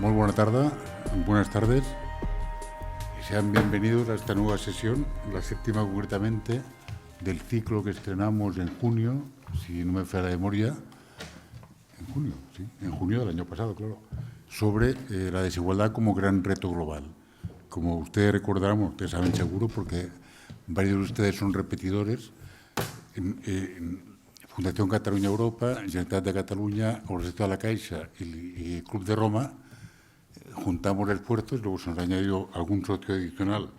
Muy buenas tardes y sean bienvenidos a esta nueva sesión, la séptima concretamente, del ciclo que estrenamos en junio, si no me falla la memoria, en junio del año pasado, claro, sobre la desigualdad como gran reto global. Como ustedes recordarán, ustedes saben seguro, porque varios de ustedes son repetidores, en Fundación Catalunya Europa, Generalitat de Catalunya, Universitat de la Caixa y Club de Roma, juntamos esfuerzos, luego se nos ha añadido algún socio adicional,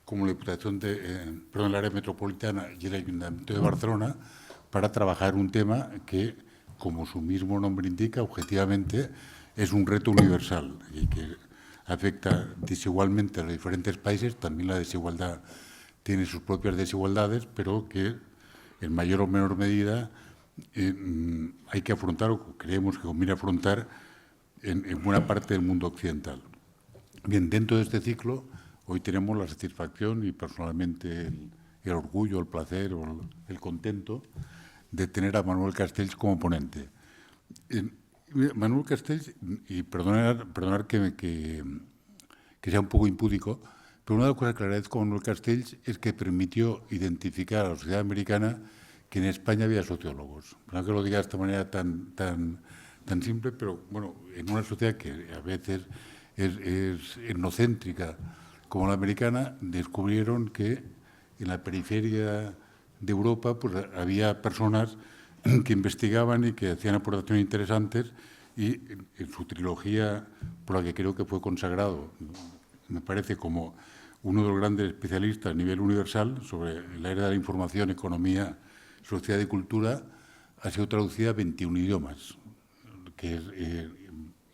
como la Diputación el área metropolitana y el Ayuntamiento de Barcelona, para trabajar un tema que, como su mismo nombre indica, objetivamente es un reto universal y que afecta desigualmente a los diferentes países. También la desigualdad tiene sus propias desigualdades, pero que en mayor o menor medida hay que afrontar, o creemos que conviene afrontar, en buena parte del mundo occidental. Bien, dentro de este ciclo, hoy tenemos la satisfacción y personalmente el orgullo, el placer o el contento de tener a Manuel Castells como ponente. Manuel Castells, y perdonar que sea un poco impúdico, pero una de las cosas que le agradezco a Manuel Castells es que permitió identificar a la sociedad americana que en España había sociólogos. No que lo diga de esta manera tan simple, pero bueno, en una sociedad que a veces es etnocéntrica como la americana, descubrieron que en la periferia de Europa pues, había personas que investigaban y que hacían aportaciones interesantes, y en su trilogía, por la que creo que fue consagrado, me parece como uno de los grandes especialistas a nivel universal sobre la era de la información, economía, sociedad y cultura, ha sido traducida a 21 idiomas, que es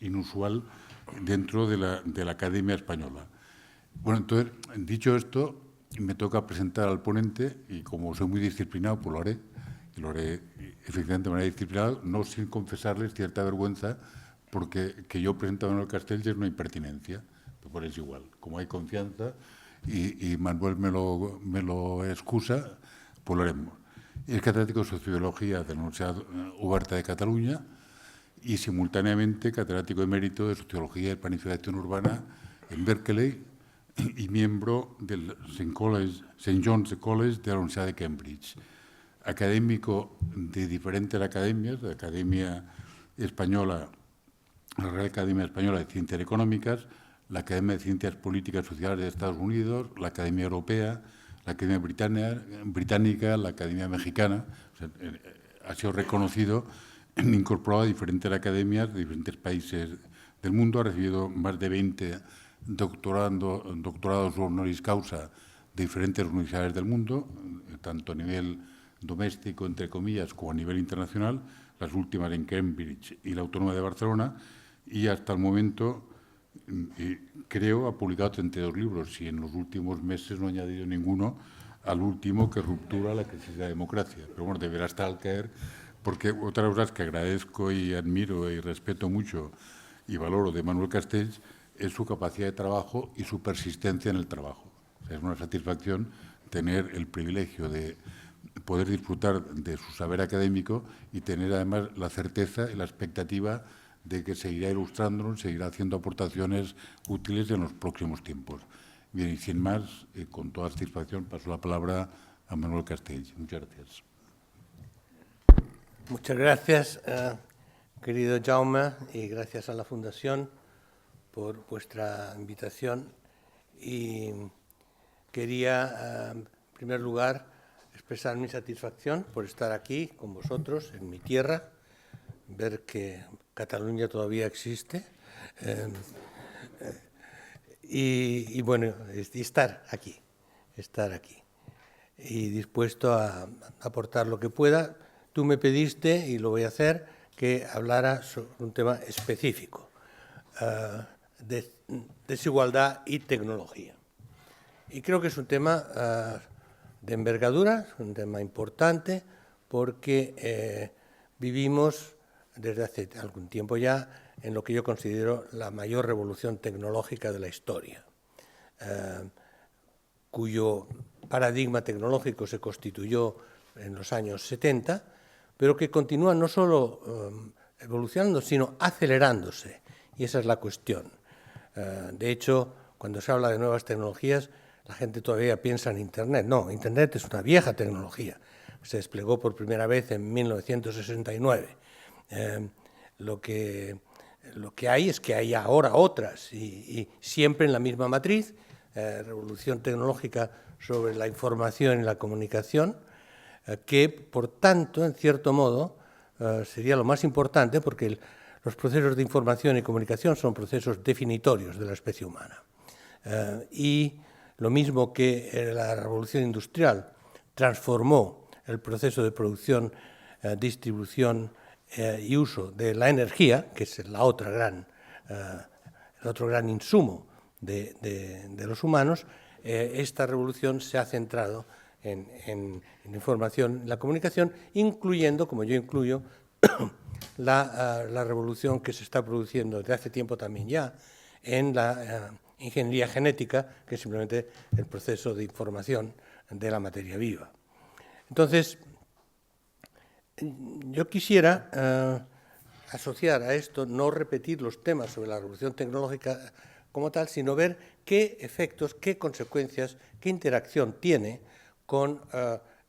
inusual dentro de la Academia Española. Bueno, entonces, dicho esto, me toca presentar al ponente y como soy muy disciplinado, pues lo haré, y lo haré efectivamente de manera disciplinada, no sin confesarles cierta vergüenza, porque que yo presente a Manuel Castells es una impertinencia, pero por eso igual. Como hay confianza y Manuel me lo excusa, pues lo haremos. Es catedrático de Sociología de la Universidad Oberta de Cataluña y simultáneamente catedrático emérito de Sociología y Planificación Urbana en Berkeley y miembro del St. John's College de la Universidad de Cambridge. Académico de diferentes academias, la Academia Española, la Real Academia Española de Ciencias Económicas, la Academia de Ciencias Políticas y Sociales de Estados Unidos, la Academia Europea, la Academia Británica, la Academia Mexicana. O sea, ha sido reconocido, incorporado a diferentes academias de diferentes países del mundo, ha recibido más de 20 doctorados honoris causa de diferentes universidades del mundo, tanto a nivel doméstico, entre comillas, como a nivel internacional, las últimas en Cambridge y la Autónoma de Barcelona, y hasta el momento, creo, ha publicado 32 libros, y en los últimos meses no ha añadido ninguno al último, que Ruptura, la crisis de la democracia. Pero bueno, deberá estar al caer, porque otra cosa que agradezco y admiro y respeto mucho y valoro de Manuel Castells es su capacidad de trabajo y su persistencia en el trabajo. O sea, es una satisfacción tener el privilegio de poder disfrutar de su saber académico y tener además la certeza y la expectativa de que seguirá ilustrándonos, seguirá haciendo aportaciones útiles en los próximos tiempos. Bien, y sin más, con toda satisfacción, paso la palabra a Manuel Castells. Muchas gracias. Muchas gracias, querido Jaume, y gracias a la Fundación por vuestra invitación. Y quería, en primer lugar, expresar mi satisfacción por estar aquí con vosotros, en mi tierra, ver que Cataluña todavía existe, y bueno, estar aquí, y dispuesto a aportar lo que pueda. Tú me pediste, y lo voy a hacer, que hablara sobre un tema específico, de desigualdad y tecnología. Y creo que es un tema de envergadura, es un tema importante, porque vivimos desde hace algún tiempo ya en lo que yo considero la mayor revolución tecnológica de la historia, cuyo paradigma tecnológico se constituyó en los años 70, pero que continúa no solo evolucionando, sino acelerándose, y esa es la cuestión. De hecho, cuando se habla de nuevas tecnologías, la gente todavía piensa en Internet. No, Internet es una vieja tecnología. Se desplegó por primera vez en 1969. Lo que hay es que hay ahora otras, y siempre en la misma matriz, revolución tecnológica sobre la información y la comunicación, que, por tanto, en cierto modo, sería lo más importante, porque los procesos de información y comunicación son procesos definitorios de la especie humana. Y lo mismo que la revolución industrial transformó el proceso de producción, distribución y uso de la energía, que es el otro gran insumo de los humanos, esta revolución se ha centrado en información y la comunicación, incluyendo, como yo incluyo, la revolución que se está produciendo desde hace tiempo también ya en la ingeniería genética, que es simplemente el proceso de información de la materia viva. Entonces, yo quisiera asociar a esto, no repetir los temas sobre la revolución tecnológica como tal, sino ver qué efectos, qué consecuencias, qué interacción tiene con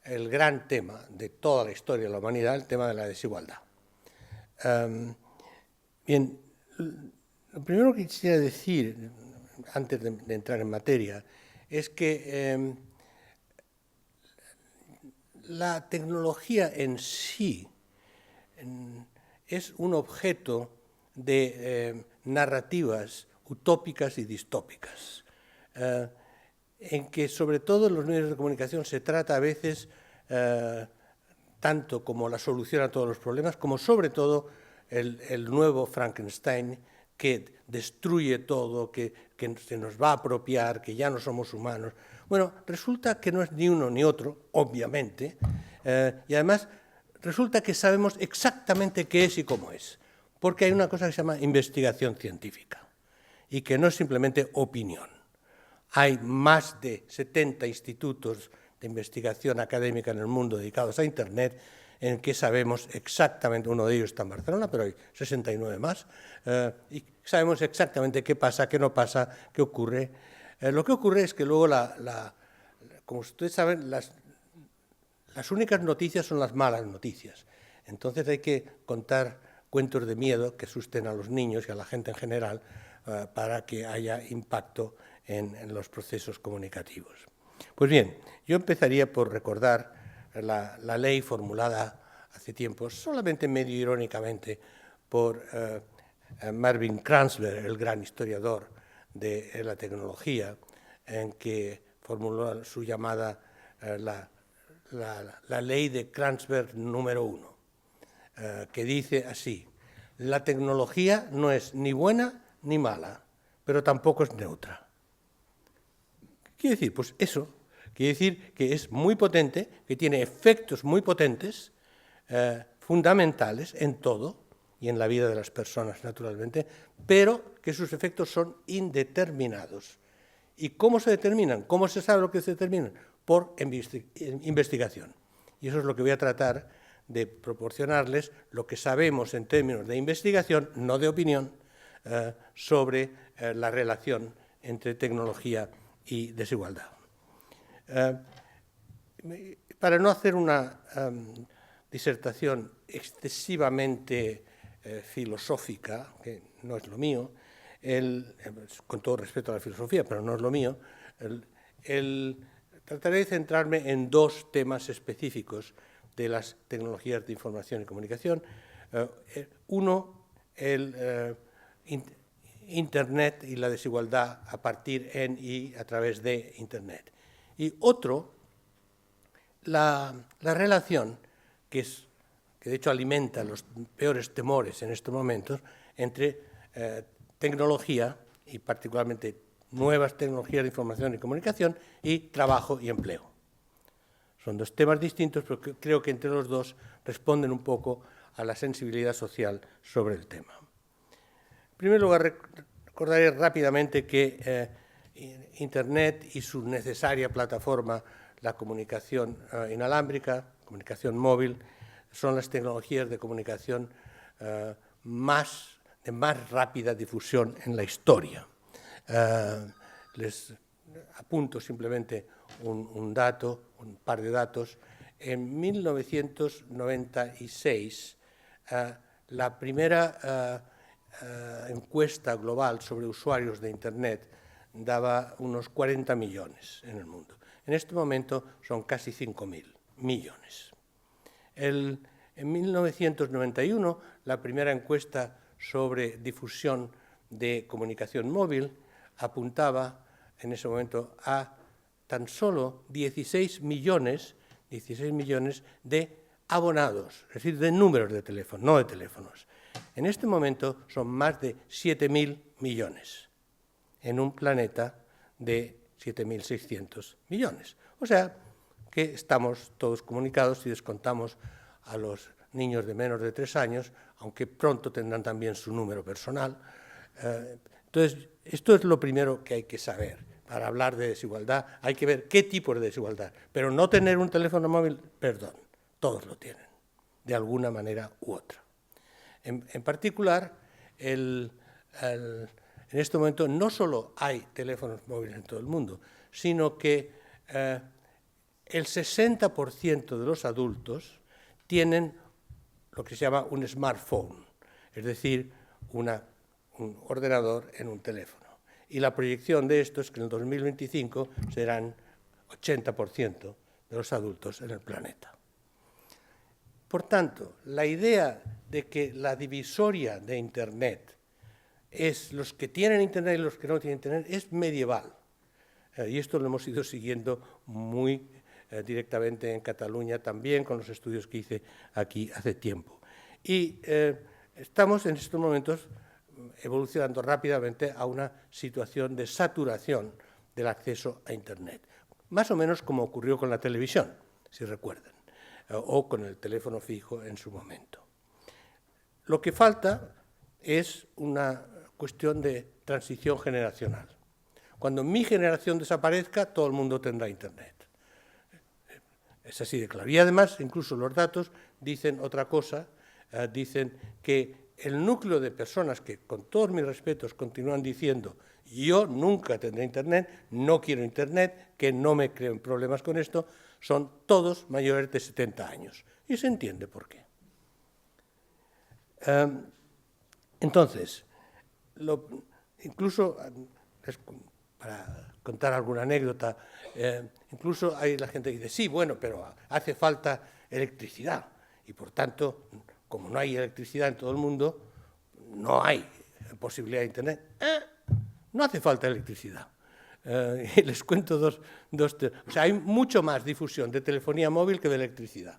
el gran tema de toda la historia de la humanidad, el tema de la desigualdad. Bien, lo primero que quisiera decir, antes de entrar en materia, es que la tecnología en sí es un objeto de narrativas utópicas y distópicas, en que sobre todo en los medios de comunicación se trata a veces tanto como la solución a todos los problemas, como sobre todo el nuevo Frankenstein que destruye todo, que se nos va a apropiar, que ya no somos humanos. Bueno, resulta que no es ni uno ni otro, obviamente, y además resulta que sabemos exactamente qué es y cómo es, porque hay una cosa que se llama investigación científica, y que no es simplemente opinión. Hay más de 70 institutos de investigación académica en el mundo dedicados a Internet, en que sabemos exactamente, uno de ellos está en Barcelona, pero hay 69 más, y sabemos exactamente qué pasa, qué no pasa, qué ocurre. Lo que ocurre es que luego, como ustedes saben, las únicas noticias son las malas noticias. Entonces hay que contar cuentos de miedo que asusten a los niños y a la gente en general para que haya impacto en los procesos comunicativos. Pues bien, yo empezaría por recordar la ley formulada hace tiempo, solamente medio irónicamente, por Marvin Kranzberg, el gran historiador de la tecnología, en que formuló su llamada la ley de Kranzberg número 1, que dice así: la tecnología no es ni buena ni mala, pero tampoco es neutra. ¿Qué quiere decir? Pues eso. Quiere decir que es muy potente, que tiene efectos muy potentes, fundamentales en todo y en la vida de las personas, naturalmente, pero que sus efectos son indeterminados. ¿Y cómo se determinan? ¿Cómo se sabe lo que se determinan? Por investigación. Y eso es lo que voy a tratar de proporcionarles, lo que sabemos en términos de investigación, no de opinión, sobre la relación entre tecnología y desigualdad. Para no hacer una disertación excesivamente filosófica, que no es lo mío, con todo respeto a la filosofía, pero no es lo mío, trataré de centrarme en dos temas específicos de las tecnologías de información y comunicación. Uno, Internet y la desigualdad a partir y a través de Internet. Y otro, la relación, que es que de hecho alimenta los peores temores en estos momentos, entre tecnología y particularmente nuevas tecnologías de información y comunicación y trabajo y empleo. Son dos temas distintos, pero creo que entre los dos responden un poco a la sensibilidad social sobre el tema. En primer lugar, recordaré rápidamente que Internet y su necesaria plataforma, la comunicación inalámbrica, comunicación móvil, son las tecnologías de comunicación de más rápida difusión en la historia. Les apunto simplemente un par de datos. En 1996, la primera encuesta global sobre usuarios de Internet daba unos 40 millones en el mundo. En este momento son casi 5.000 millones. En 1991, la primera encuesta sobre difusión de comunicación móvil apuntaba en ese momento a tan solo 16 millones de abonados, es decir, de números de teléfono, no de teléfonos. En este momento son más de 7.000 millones en un planeta de 7.600 millones. O sea, que estamos todos comunicados si descontamos a los niños de menos de 3 años, aunque pronto tendrán también su número personal. Entonces, esto es lo primero que hay que saber. Para hablar de desigualdad hay que ver qué tipo de desigualdad. Pero no tener un teléfono móvil, perdón, todos lo tienen, de alguna manera u otra. En particular, en este momento no solo hay teléfonos móviles en todo el mundo, sino que el 60% de los adultos tienen lo que se llama un smartphone, es decir, un ordenador en un teléfono. Y la proyección de esto es que en el 2025 serán 80% de los adultos en el planeta. Por tanto, la idea de que la divisoria de Internet es los que tienen Internet y los que no tienen Internet es medieval. Y esto lo hemos ido siguiendo muy directamente en Cataluña también con los estudios que hice aquí hace tiempo. Y estamos en estos momentos evolucionando rápidamente a una situación de saturación del acceso a Internet, más o menos como ocurrió con la televisión, si recuerdan, o con el teléfono fijo en su momento. Lo que falta es una cuestión de transición generacional. Cuando mi generación desaparezca, todo el mundo tendrá Internet. Es así de claro. Y además, incluso los datos dicen otra cosa, dicen que el núcleo de personas que, con todos mis respetos, continúan diciendo yo nunca tendré Internet, no quiero Internet, que no me creen problemas con esto, son todos mayores de 70 años. Y se entiende por qué. Entonces, incluso, para contar alguna anécdota, incluso hay la gente que dice, sí, bueno, pero hace falta electricidad y, por tanto, como no hay electricidad en todo el mundo, no hay posibilidad de Internet. No hace falta electricidad. Y les cuento dos. O sea, hay mucho más difusión de telefonía móvil que de electricidad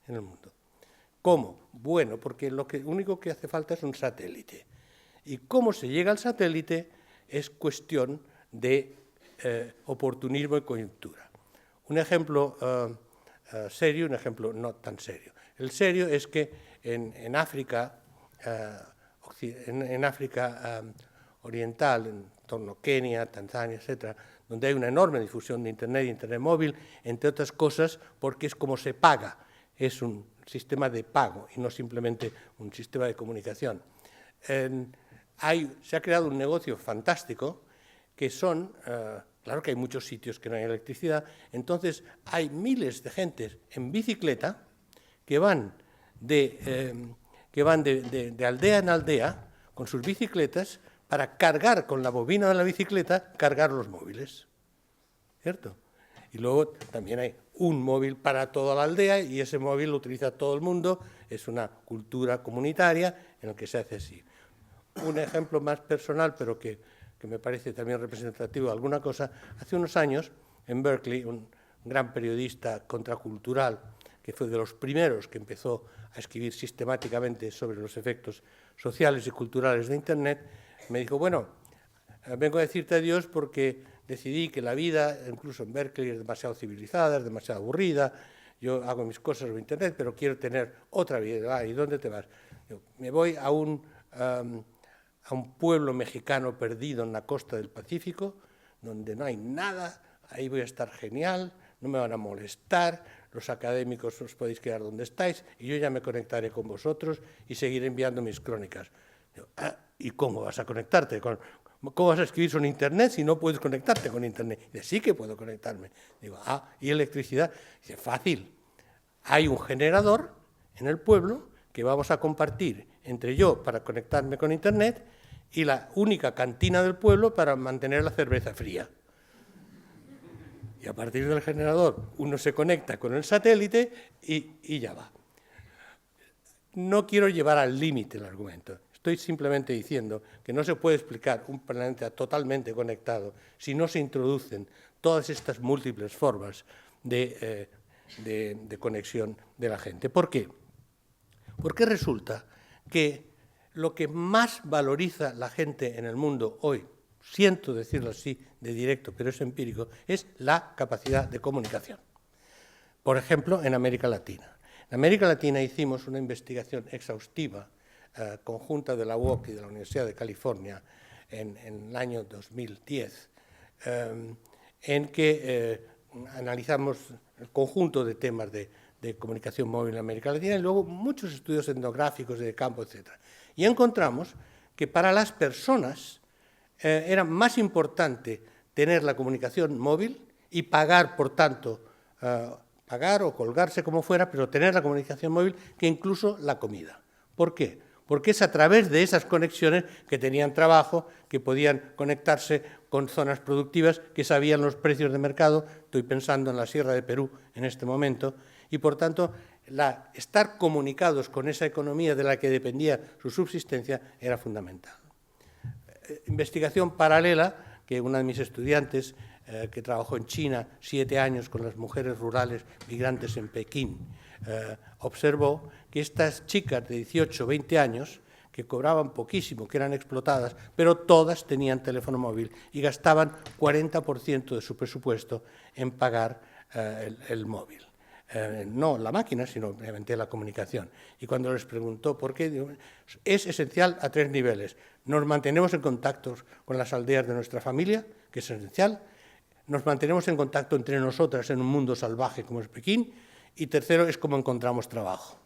en el mundo. ¿Cómo? Bueno, porque lo único que hace falta es un satélite. Y cómo se llega al satélite es cuestión de oportunismo y coyuntura. Un ejemplo serio, un ejemplo no tan serio. El serio es que en África, oriental, en torno a Kenia, Tanzania, etcétera, donde hay una enorme difusión de Internet y Internet móvil, entre otras cosas porque es como se paga, es un sistema de pago y no simplemente un sistema de comunicación. Se ha creado un negocio fantástico que son, claro que hay muchos sitios que no hay electricidad, entonces hay miles de gentes en bicicleta que van de aldea en aldea con sus bicicletas para cargar con la bobina de la bicicleta, cargar los móviles, ¿cierto? Y luego también hay un móvil para toda la aldea y ese móvil lo utiliza todo el mundo, es una cultura comunitaria en la que se hace así. Un ejemplo más personal, pero que me parece también representativo de alguna cosa, hace unos años en Berkeley, un gran periodista contracultural, que fue de los primeros que empezó a escribir sistemáticamente sobre los efectos sociales y culturales de Internet, me dijo, bueno, vengo a decirte adiós porque decidí que la vida, incluso en Berkeley, es demasiado civilizada, es demasiado aburrida, yo hago mis cosas en Internet, pero quiero tener otra vida. ¿Y dónde te vas? Yo, me voy a un pueblo mexicano perdido en la costa del Pacífico, donde no hay nada, ahí voy a estar genial, no me van a molestar, los académicos os podéis quedar donde estáis y yo ya me conectaré con vosotros y seguiré enviando mis crónicas. Yo, ¿y cómo vas a conectarte? ¿Cómo vas a escribir sobre Internet si no puedes conectarte con Internet? Dice, sí que puedo conectarme. Digo, ¿y electricidad? Dice, fácil. Hay un generador en el pueblo que vamos a compartir entre yo para conectarme con Internet y la única cantina del pueblo para mantener la cerveza fría. Y a partir del generador uno se conecta con el satélite y ya va. No quiero llevar al límite el argumento. Estoy simplemente diciendo que no se puede explicar un planeta totalmente conectado si no se introducen todas estas múltiples formas de conexión de la gente. ¿Por qué? Porque resulta que lo que más valoriza la gente en el mundo hoy, siento decirlo así de directo, pero es empírico, es la capacidad de comunicación. Por ejemplo, en América Latina. En América Latina hicimos una investigación exhaustiva conjunta de la UOC y de la Universidad de California en el año 2010, en que analizamos el conjunto de temas de comunicación móvil en América Latina y luego muchos estudios etnográficos de campo, etc. Y encontramos que para las personas era más importante tener la comunicación móvil y pagar, por tanto, pagar o colgarse como fuera, pero tener la comunicación móvil que incluso la comida. ¿Por qué? Porque es a través de esas conexiones que tenían trabajo, que podían conectarse con zonas productivas, que sabían los precios de mercado, estoy pensando en la Sierra de Perú en este momento, y por tanto estar comunicados con esa economía de la que dependía su subsistencia era fundamental. Investigación paralela, que una de mis estudiantes, que trabajó en China 7 años con las mujeres rurales migrantes en Pekín, observó que estas chicas de 18 o 20 años, que cobraban poquísimo, que eran explotadas, pero todas tenían teléfono móvil y gastaban 40% de su presupuesto en pagar el móvil. No la máquina, sino obviamente la comunicación. Y cuando les preguntó por qué, digo, es esencial a 3 niveles. Nos mantenemos en contacto con las aldeas de nuestra familia, que es esencial. Nos mantenemos en contacto entre nosotras en un mundo salvaje como es Pekín. Y tercero, es cómo encontramos trabajo.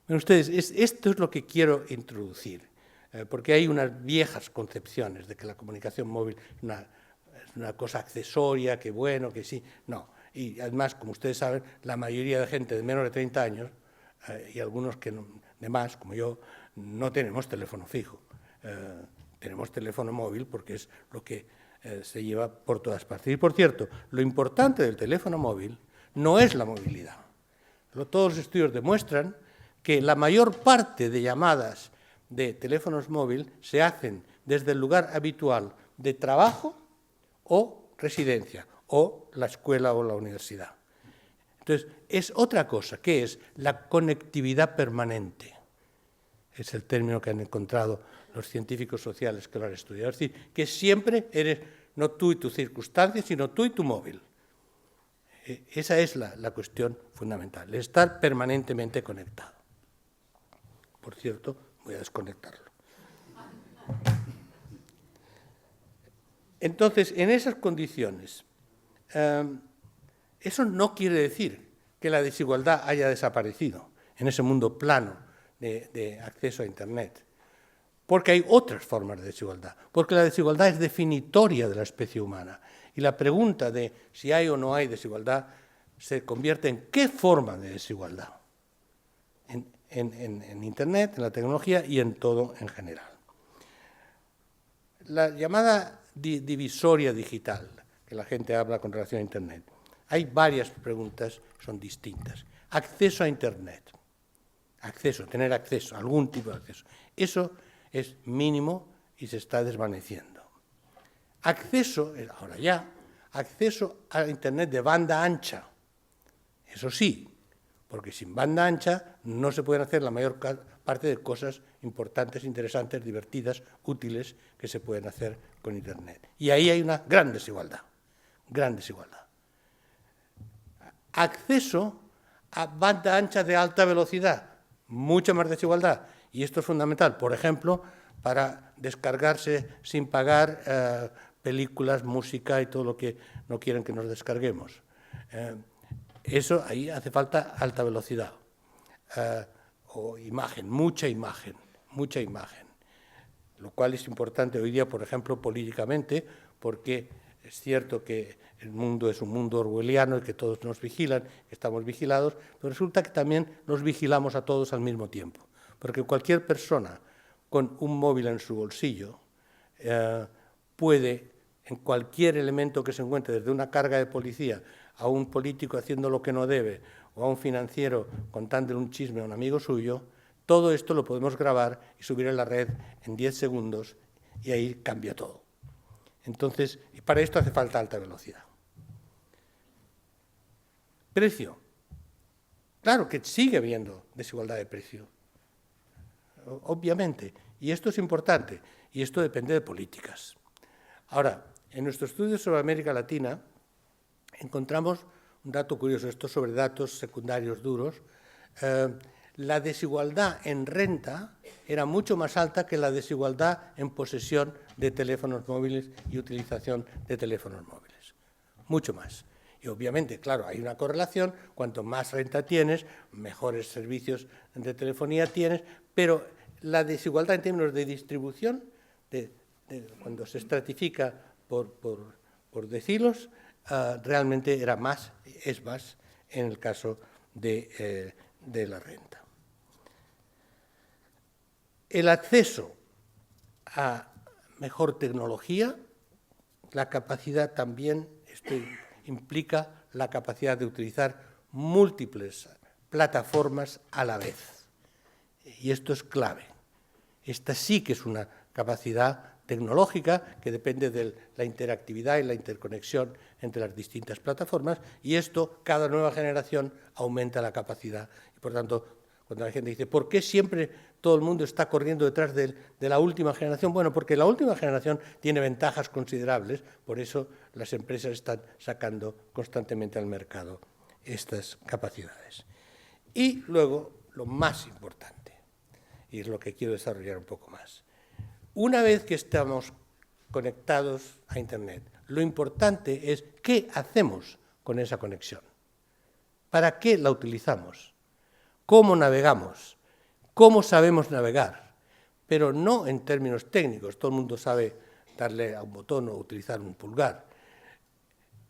Bueno, ustedes, esto es lo que quiero introducir, porque hay unas viejas concepciones de que la comunicación móvil es una cosa accesoria, que bueno, que sí. No. Y además, como ustedes saben, la mayoría de gente de menos de 30 años, y algunos que de más, como yo, no tenemos teléfono fijo. Tenemos teléfono móvil porque es lo que se lleva por todas partes. Y por cierto, lo importante del teléfono móvil no es la movilidad. Todos los estudios demuestran que la mayor parte de llamadas de teléfonos móviles se hacen desde el lugar habitual de trabajo o residencia, o la escuela o la universidad. Entonces, es otra cosa, que es la conectividad permanente. Es el término que han encontrado los científicos sociales que lo han estudiado. Es decir, que siempre eres no tú y tu circunstancia, sino tú y tu móvil. Esa es la cuestión fundamental, estar permanentemente conectado. Por cierto, voy a desconectarlo. Entonces, en esas condiciones, eso no quiere decir que la desigualdad haya desaparecido en ese mundo plano de acceso a Internet, porque hay otras formas de desigualdad, porque la desigualdad es definitoria de la especie humana. Y la pregunta de si hay o no hay desigualdad se convierte en qué forma de desigualdad en Internet, en la tecnología y en todo en general. La llamada divisoria digital, que la gente habla con relación a Internet, hay varias preguntas, son distintas. Acceso a Internet, tener acceso, algún tipo de acceso. Eso es mínimo y se está desvaneciendo. Acceso, ahora ya, acceso a Internet de banda ancha. Eso sí, porque sin banda ancha no se pueden hacer la mayor parte de cosas importantes, interesantes, divertidas, útiles que se pueden hacer con Internet. Y ahí hay una gran desigualdad, gran desigualdad. Acceso a banda ancha de alta velocidad, mucha más desigualdad. Y esto es fundamental, por ejemplo, para descargarse sin pagar películas, música y todo lo que no quieren que nos descarguemos. Eso ahí hace falta alta velocidad. O imagen, mucha imagen, lo cual es importante hoy día, por ejemplo, políticamente, porque es cierto que el mundo es un mundo orwelliano y que todos nos vigilan, que estamos vigilados, pero resulta que también nos vigilamos a todos al mismo tiempo, porque cualquier persona con un móvil en su bolsillo puede, en cualquier elemento que se encuentre, desde una carga de policía a un político haciendo lo que no debe, o a un financiero contándole un chisme a un amigo suyo, todo esto lo podemos grabar y subir a la red en 10 segundos y ahí cambia todo. Entonces, para esto hace falta alta velocidad. Precio. Claro que sigue habiendo desigualdad de precio, obviamente, y esto es importante, y esto depende de políticas. Ahora, en nuestro estudio sobre América Latina encontramos un dato curioso, esto sobre datos secundarios duros. La desigualdad en renta era mucho más alta que la desigualdad en posesión de teléfonos móviles y utilización de teléfonos móviles. Mucho más. Y obviamente, claro, hay una correlación, cuanto más renta tienes, mejores servicios de telefonía tienes, pero la desigualdad en términos de distribución, cuando se estratifica por decilos, realmente era más, es más en el caso de la renta. El acceso a mejor tecnología, la capacidad también, esto implica la capacidad de utilizar múltiples plataformas a la vez. Y esto es clave. Esta sí que es una capacidad tecnológica que depende de la interactividad y la interconexión entre las distintas plataformas, y esto, cada nueva generación aumenta la capacidad. Y por tanto, cuando la gente dice, ¿por qué siempre todo el mundo está corriendo detrás de la última generación? Bueno, porque la última generación tiene ventajas considerables, por eso las empresas están sacando constantemente al mercado estas capacidades. Y luego, lo más importante, y es lo que quiero desarrollar un poco más. Una vez que estamos conectados a Internet, lo importante es qué hacemos con esa conexión, para qué la utilizamos, cómo navegamos, cómo sabemos navegar, pero no en términos técnicos, todo el mundo sabe darle a un botón o utilizar un pulgar,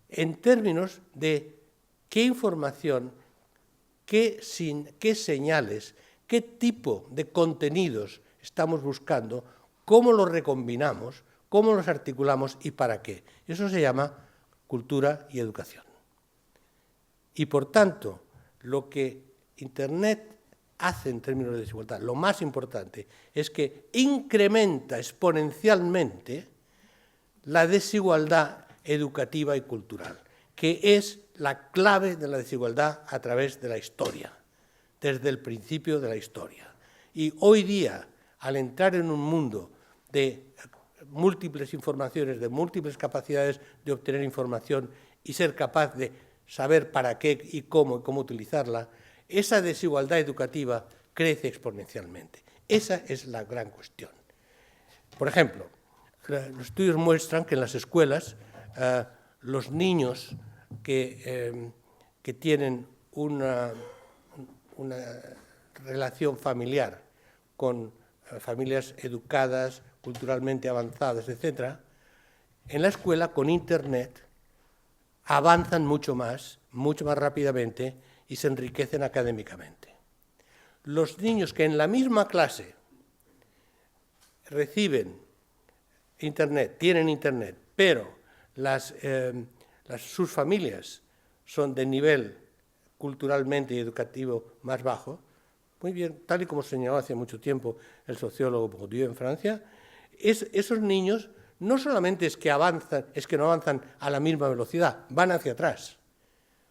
en términos de qué información, qué señales, qué tipo de contenidos estamos buscando, cómo los recombinamos, cómo los articulamos y para qué. Eso se llama cultura y educación. Y por tanto, lo que Internet hace en términos de desigualdad, lo más importante, es que incrementa exponencialmente la desigualdad educativa y cultural, que es la clave de la desigualdad a través de la historia, desde el principio de la historia. Y hoy día, al entrar en un mundo de múltiples informaciones, de múltiples capacidades de obtener información y ser capaz de saber para qué y cómo utilizarla, esa desigualdad educativa crece exponencialmente. Esa es la gran cuestión. Por ejemplo, los estudios muestran que en las escuelas los niños que tienen una relación familiar con familias educadas, culturalmente avanzadas, etc., en la escuela con Internet avanzan mucho más rápidamente y se enriquecen académicamente. Los niños que en la misma clase reciben Internet, tienen Internet, pero sus familias son de nivel culturalmente y educativo más bajo, muy bien, tal y como señaló hace mucho tiempo el sociólogo Bourdieu en Francia, esos niños no solamente es que no avanzan a la misma velocidad, van hacia atrás.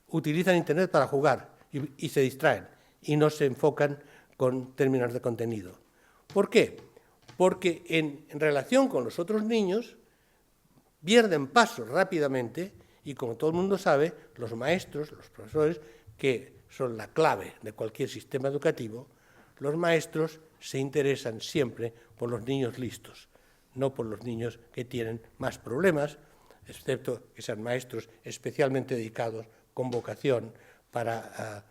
Utilizan Internet para jugar y se distraen y no se enfocan con términos de contenido. ¿Por qué? Porque en relación con los otros niños pierden paso rápidamente y, como todo el mundo sabe, los maestros, los profesores, que son la clave de cualquier sistema educativo, los maestros se interesan siempre por los niños listos, no por los niños que tienen más problemas, excepto que sean maestros especialmente dedicados con vocación para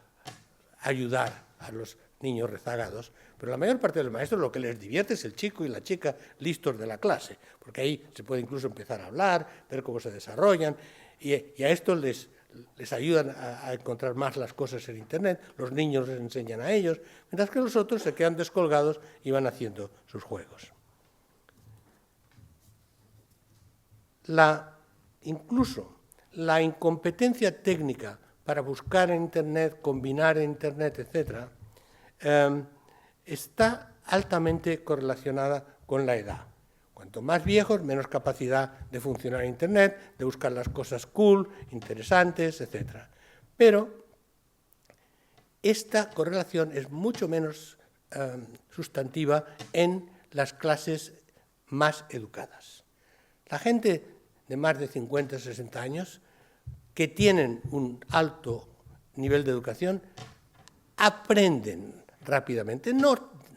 ayudar a los niños rezagados, pero la mayor parte de los maestros lo que les divierte es el chico y la chica listos de la clase, porque ahí se puede incluso empezar a hablar, ver cómo se desarrollan, y a esto les ayudan a encontrar más las cosas en Internet, los niños les enseñan a ellos, mientras que los otros se quedan descolgados y van haciendo sus juegos. Incluso la incompetencia técnica para buscar en Internet, combinar en Internet, etc., está altamente correlacionada con la edad. Cuanto más viejos, menos capacidad de funcionar en Internet, de buscar las cosas cool, interesantes, etc. Pero esta correlación es mucho menos sustantiva en las clases más educadas. La gente de más de 50, 60 años que tienen un alto nivel de educación aprenden rápidamente.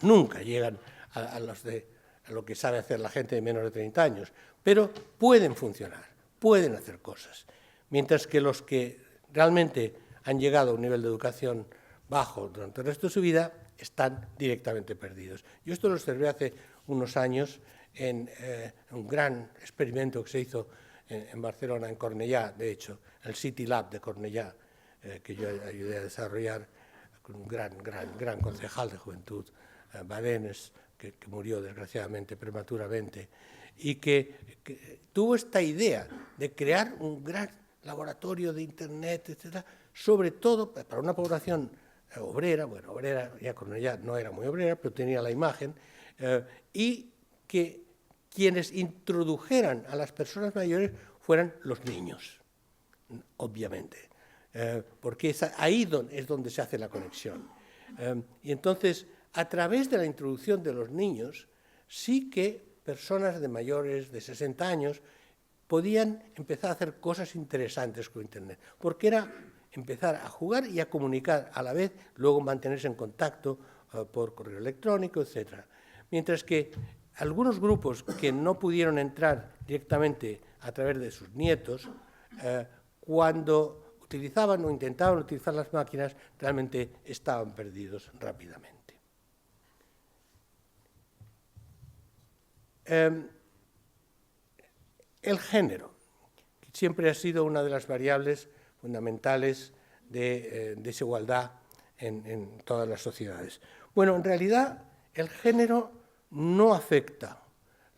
Nunca llegan a lo que sabe hacer la gente de menos de 30 años, pero pueden funcionar, pueden hacer cosas. Mientras que los que realmente han llegado a un nivel de educación bajo durante el resto de su vida están directamente perdidos. Yo esto lo observé hace unos años en un gran experimento que se hizo en Barcelona, en Cornellà, de hecho, el City Lab de Cornellà, que yo ayudé a desarrollar con un gran concejal de juventud, Badenes, que murió desgraciadamente prematuramente, y que tuvo esta idea de crear un gran laboratorio de Internet, etcétera, sobre todo para una población obrera, bueno, obrera, ya Cornellà no era muy obrera, pero tenía la imagen, y que quienes introdujeran a las personas mayores fueran los niños, obviamente, porque ahí es donde se hace la conexión. Y entonces, a través de la introducción de los niños, sí que personas de mayores de 60 años podían empezar a hacer cosas interesantes con Internet, porque era empezar a jugar y a comunicar a la vez, luego mantenerse en contacto por correo electrónico, etc. Mientras que algunos grupos que no pudieron entrar directamente a través de sus nietos, cuando utilizaban o intentaban utilizar las máquinas, realmente estaban perdidos rápidamente. El género, que siempre ha sido una de las variables fundamentales de desigualdad en todas las sociedades. Bueno, en realidad el género no afecta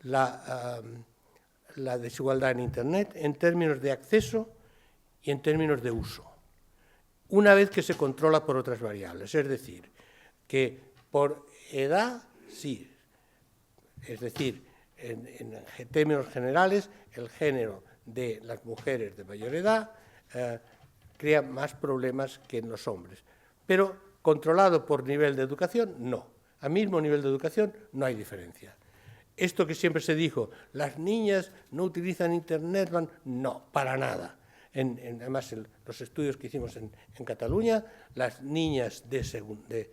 la desigualdad en Internet en términos de acceso y en términos de uso, una vez que se controla por otras variables. Es decir, que por edad sí, es decir, en términos generales, el género de las mujeres de mayor edad crea más problemas que en los hombres, pero controlado por nivel de educación, no. A mismo nivel de educación no hay diferencia. Esto que siempre se dijo, las niñas no utilizan Internet, no, para nada. Además, en los estudios que hicimos en Cataluña, las niñas de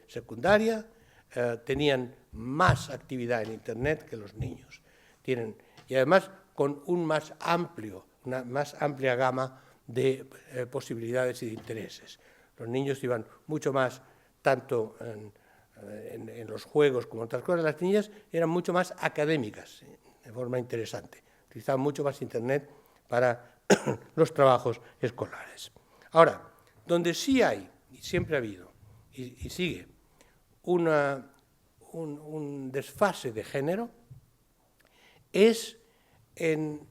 secundaria tenían más actividad en Internet que los niños. Y además con una más amplia gama de posibilidades y de intereses. Los niños iban mucho más, tanto en los juegos como en otras cosas, las niñas eran mucho más académicas, de forma interesante. Utilizaban mucho más Internet para los trabajos escolares. Ahora, donde sí hay, y siempre ha habido, y sigue, un desfase de género, es en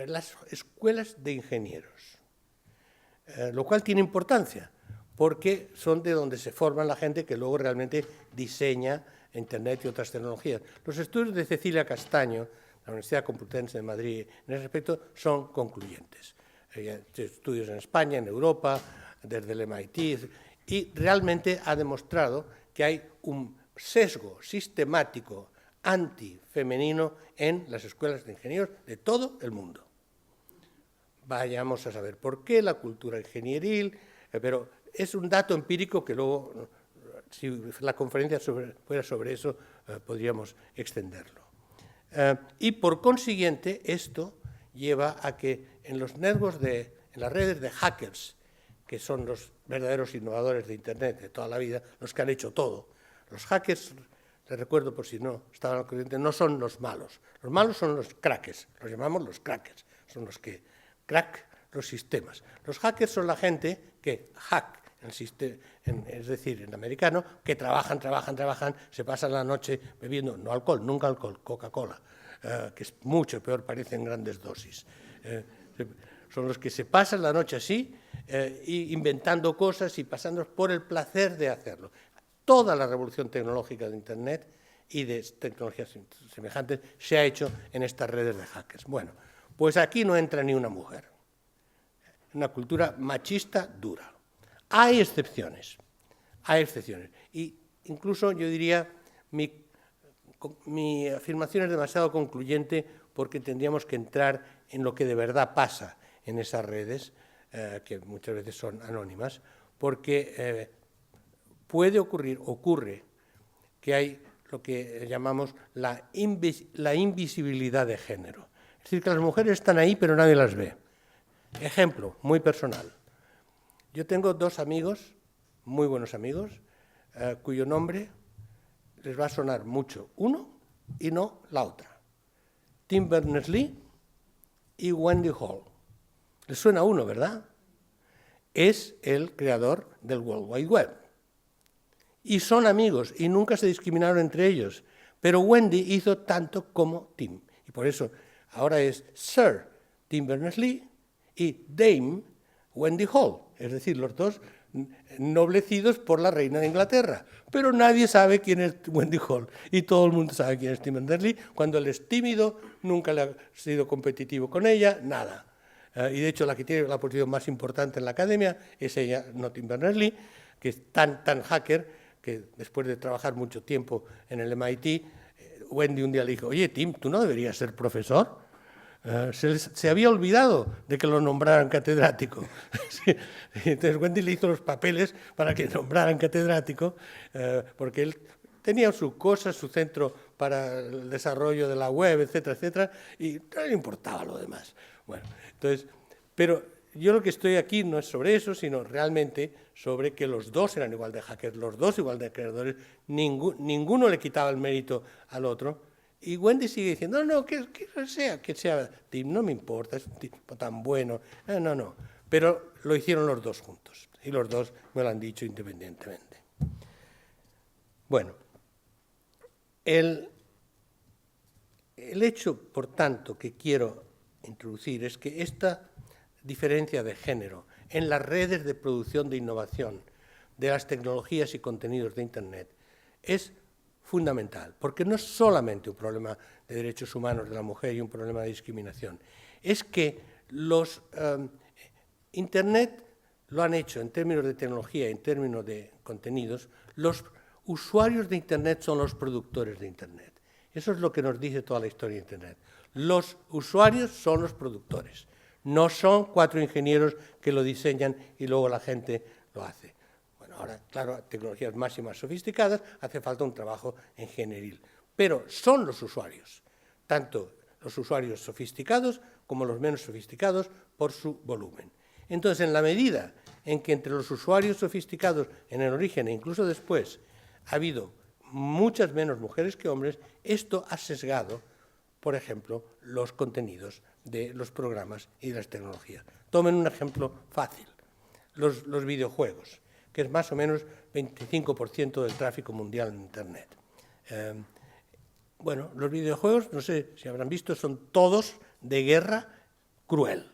las escuelas de ingenieros, lo cual tiene importancia, porque son de donde se forman la gente que luego realmente diseña Internet y otras tecnologías. Los estudios de Cecilia Castaño, de la Universidad Complutense de Madrid, en ese aspecto, son concluyentes. Estudios en España, en Europa, desde el MIT, y realmente ha demostrado que hay un sesgo sistemático antifemenino en las escuelas de ingenieros de todo el mundo. Vayamos a saber por qué, la cultura ingenieril, pero es un dato empírico que luego, si la conferencia fuera sobre eso, podríamos extenderlo. Y por consiguiente, esto lleva a que en los networks, en las redes de hackers, que son los verdaderos innovadores de Internet de toda la vida, los que han hecho todo. Los hackers, les recuerdo por si no estaban al corriente, no son los malos. Los malos son los crackers, los llamamos los crackers, son los que crack los sistemas. Los hackers son la gente que hack el sistema, es decir, en americano, que trabajan, se pasan la noche bebiendo, no alcohol, nunca alcohol, Coca-Cola, que es mucho peor, parece en grandes dosis. Son los que se pasan la noche así, inventando cosas y pasando por el placer de hacerlo. Toda la revolución tecnológica de Internet y de tecnologías semejantes se ha hecho en estas redes de hackers. Bueno, pues aquí no entra ni una mujer. Una cultura machista dura. Hay excepciones. Y incluso yo diría, mi afirmación es demasiado concluyente porque tendríamos que entrar en lo que de verdad pasa en esas redes, que muchas veces son anónimas, porque ocurre que hay lo que llamamos la invisibilidad de género. Es decir, que las mujeres están ahí, pero nadie las ve. Ejemplo, muy personal. Yo tengo dos amigos, muy buenos amigos, cuyo nombre les va a sonar mucho uno y no la otra. Tim Berners-Lee y Wendy Hall. Les suena uno, ¿verdad? Es el creador del World Wide Web. Y son amigos y nunca se discriminaron entre ellos. Pero Wendy hizo tanto como Tim. Y por eso ahora es Sir Tim Berners-Lee y Dame Wendy Hall. Es decir, los dos noblecidos por la reina de Inglaterra. Pero nadie sabe quién es Wendy Hall. Y todo el mundo sabe quién es Tim Berners-Lee. Cuando él es tímido, nunca le ha sido competitivo con ella, nada. Y de hecho la que tiene la posición más importante en la academia es ella, no Tim Berners-Lee, que es tan hacker que después de trabajar mucho tiempo en el MIT, Wendy un día le dijo, oye Tim, ¿tú no deberías ser profesor? Se había olvidado de que lo nombraran catedrático. Sí. Entonces Wendy le hizo los papeles para que nombraran catedrático, porque él tenía su cosa, su centro para el desarrollo de la web, etcétera, etcétera, y no le importaba lo demás. Bueno, entonces, pero yo lo que estoy aquí no es sobre eso, sino realmente sobre que los dos eran igual de hackers, los dos igual de creadores, ninguno le quitaba el mérito al otro. Y Wendy sigue diciendo, no, que sea Tim, no me importa, es un tipo tan bueno, no. Pero lo hicieron los dos juntos, y los dos me lo han dicho independientemente. Bueno, el hecho, por tanto, que quiero introducir es que esta diferencia de género en las redes de producción de innovación de las tecnologías y contenidos de Internet es fundamental, porque no es solamente un problema de derechos humanos de la mujer y un problema de discriminación, es que Internet lo han hecho en términos de tecnología, en términos de contenidos, los usuarios de Internet son los productores de Internet. Eso es lo que nos dice toda la historia de Internet. Los usuarios son los productores, no son 4 ingenieros que lo diseñan y luego la gente lo hace. Bueno, ahora, claro, tecnologías más y más sofisticadas, hace falta un trabajo ingenieril. Pero son los usuarios, tanto los usuarios sofisticados como los menos sofisticados por su volumen. Entonces, en la medida en que entre los usuarios sofisticados en el origen e incluso después ha habido muchas menos mujeres que hombres, esto ha sesgado, por ejemplo, los contenidos de los programas y de las tecnologías. Tomen un ejemplo fácil, los videojuegos, que es más o menos 25% del tráfico mundial en Internet. Bueno, los videojuegos, no sé si habrán visto, son todos de guerra cruel,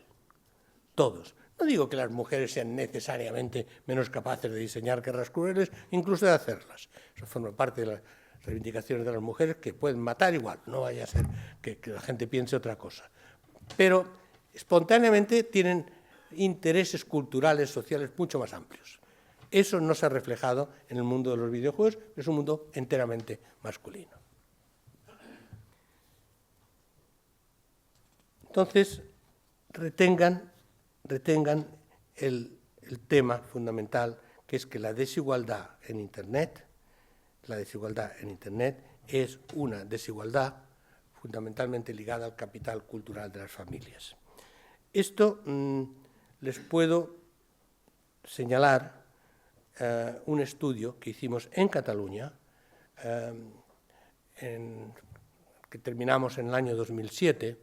todos. No digo que las mujeres sean necesariamente menos capaces de diseñar guerras crueles, incluso de hacerlas. Eso forma parte de las reivindicaciones de las mujeres, que pueden matar igual, no vaya a ser que la gente piense otra cosa. Pero espontáneamente tienen intereses culturales, sociales mucho más amplios. Eso no se ha reflejado en el mundo de los videojuegos, que es un mundo enteramente masculino. Entonces, retengan el tema fundamental, que es que la desigualdad en Internet es una desigualdad fundamentalmente ligada al capital cultural de las familias. Esto les puedo señalar un estudio que hicimos en Cataluña, que terminamos en el año 2007,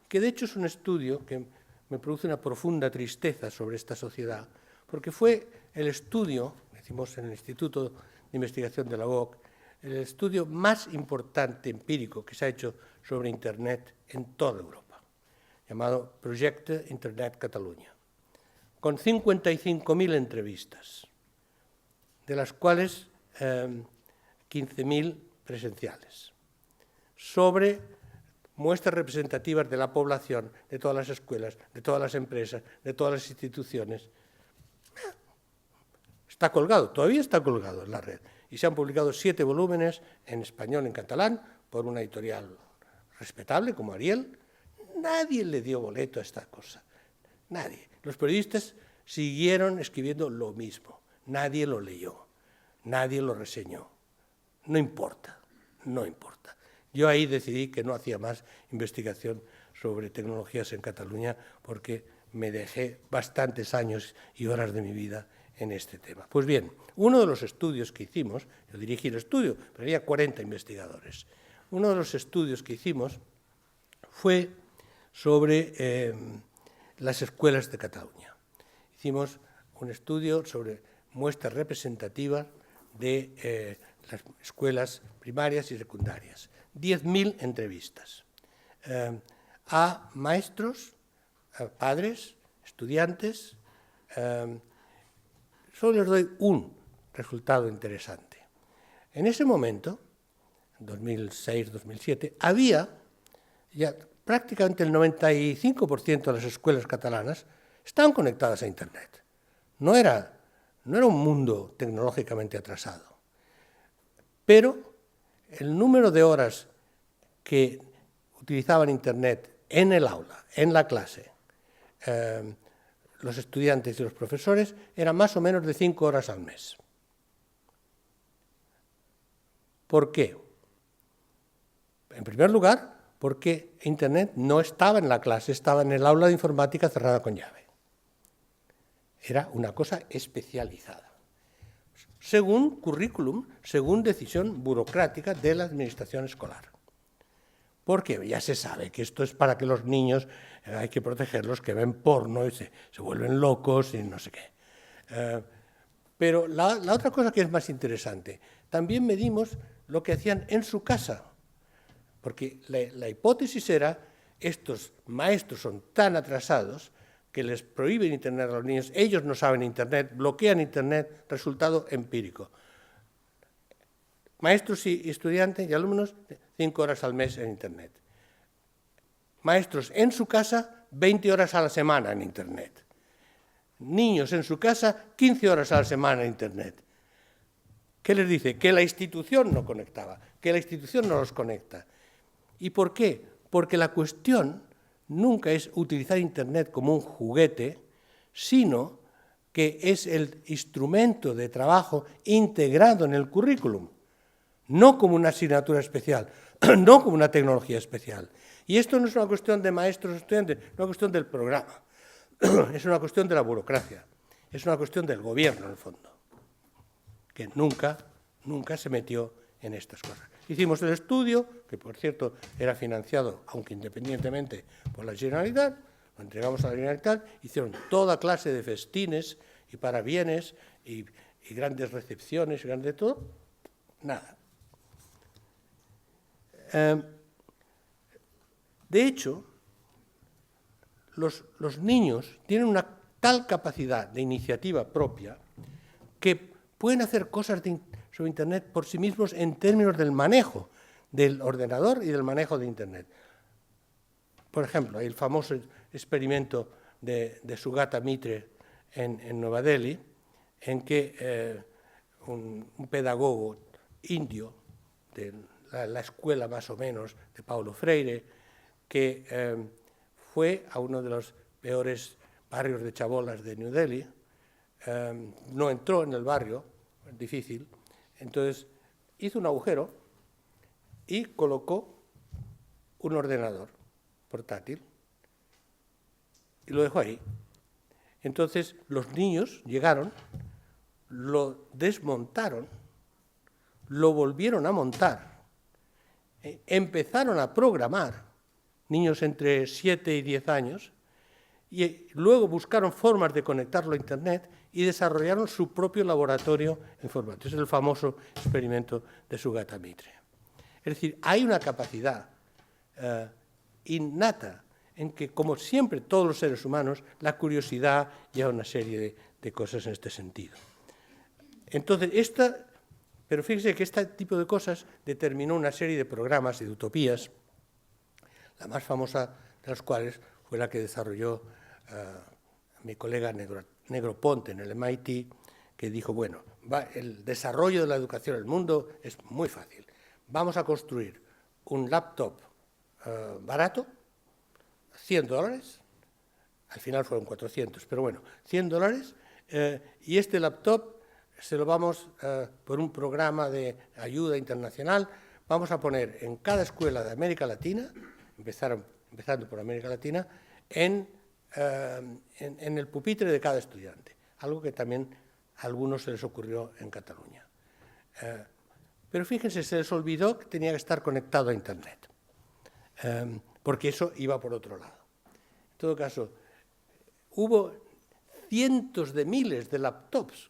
que de hecho es un estudio que me produce una profunda tristeza sobre esta sociedad, porque fue el estudio, decimos en el Instituto de Investigación de la UOC, el estudio más importante empírico que se ha hecho sobre Internet en toda Europa, llamado Projecte Internet Catalunya, con 55.000 entrevistas, de las cuales 15.000 presenciales, sobre muestras representativas de la población, de todas las escuelas, de todas las empresas, de todas las instituciones. Está colgado, todavía está colgado en la red. Y se han publicado 7 volúmenes en español, en catalán, por una editorial respetable como Ariel. Nadie le dio boleto a esta cosa. Nadie. Los periodistas siguieron escribiendo lo mismo. Nadie lo leyó. Nadie lo reseñó. No importa. No importa. Yo ahí decidí que no hacía más investigación sobre tecnologías en Cataluña porque me dejé bastantes años y horas de mi vida en este tema. Pues bien, uno de los estudios que hicimos, yo dirigí el estudio, pero había 40 investigadores. Uno de los estudios que hicimos fue sobre las escuelas de Cataluña. Hicimos un estudio sobre muestras representativas de las escuelas primarias y secundarias. 10.000 entrevistas a maestros, a padres, estudiantes. Solo les doy un resultado interesante. En ese momento, 2006-2007, había ya prácticamente el 95% de las escuelas catalanas estaban conectadas a Internet. No era un mundo tecnológicamente atrasado. Pero el número de horas que utilizaban Internet en el aula, en la clase, los estudiantes y los profesores, era más o menos de 5 horas al mes. ¿Por qué? En primer lugar, porque Internet no estaba en la clase, estaba en el aula de informática cerrada con llave. Era una cosa especializada. Según currículum, según decisión burocrática de la administración escolar. Porque ya se sabe que esto es para que los niños, hay que protegerlos, que ven porno y se vuelven locos y no sé qué. Pero la otra cosa que es más interesante, también medimos lo que hacían en su casa. Porque la hipótesis era, estos maestros son tan atrasados que les prohíben Internet a los niños, ellos no saben Internet, bloquean Internet, resultado empírico. Maestros y estudiantes y alumnos, 5 horas al mes en Internet. Maestros en su casa, 20 horas a la semana en Internet. Niños en su casa, 15 horas a la semana en Internet. ¿Qué les dice? Que la institución no conectaba, que la institución no los conecta. ¿Y por qué? Porque la cuestión nunca es utilizar Internet como un juguete, sino que es el instrumento de trabajo integrado en el currículum, no como una asignatura especial, no como una tecnología especial. Y esto no es una cuestión de maestros o estudiantes, es una cuestión del programa, es una cuestión de la burocracia, es una cuestión del gobierno, en el fondo, que nunca se metió en estas cosas. Hicimos el estudio, que por cierto era financiado, aunque independientemente, por la Generalitat, lo entregamos a la Generalitat, hicieron toda clase de festines y parabienes y grandes recepciones y grandes de todo, nada. De hecho, los niños tienen una tal capacidad de iniciativa propia que pueden hacer cosas sobre Internet por sí mismos en términos del manejo del ordenador y del manejo de Internet. Por ejemplo, el famoso experimento de Sugata Mitre en Nueva Delhi, en que un pedagogo indio de la escuela más o menos de Paulo Freire, que fue a uno de los peores barrios de chabolas de New Delhi, no entró en el barrio, es difícil, entonces hizo un agujero y colocó un ordenador portátil y lo dejó ahí. Entonces los niños llegaron, lo desmontaron, lo volvieron a montar, empezaron a programar, niños entre 7 y 10 años, y luego buscaron formas de conectarlo a Internet y desarrollaron su propio laboratorio informático. Es el famoso experimento de Sugata Mitra. Es decir, hay una capacidad innata en que, como siempre todos los seres humanos, la curiosidad lleva una serie de cosas en este sentido. Entonces, pero fíjese que este tipo de cosas determinó una serie de programas y de utopías, la más famosa de las cuales fue la que desarrolló mi colega Negroponte en el MIT, que dijo, bueno, el desarrollo de la educación en el mundo es muy fácil. Vamos a construir un laptop barato, $100, al final fueron 400, pero bueno, $100, y este laptop se lo vamos, por un programa de ayuda internacional, vamos a poner en cada escuela de América Latina, empezando por América Latina, en el pupitre de cada estudiante, algo que también a algunos se les ocurrió en Cataluña. Pero fíjense, se les olvidó que tenía que estar conectado a Internet, porque eso iba por otro lado. En todo caso, hubo cientos de miles de laptops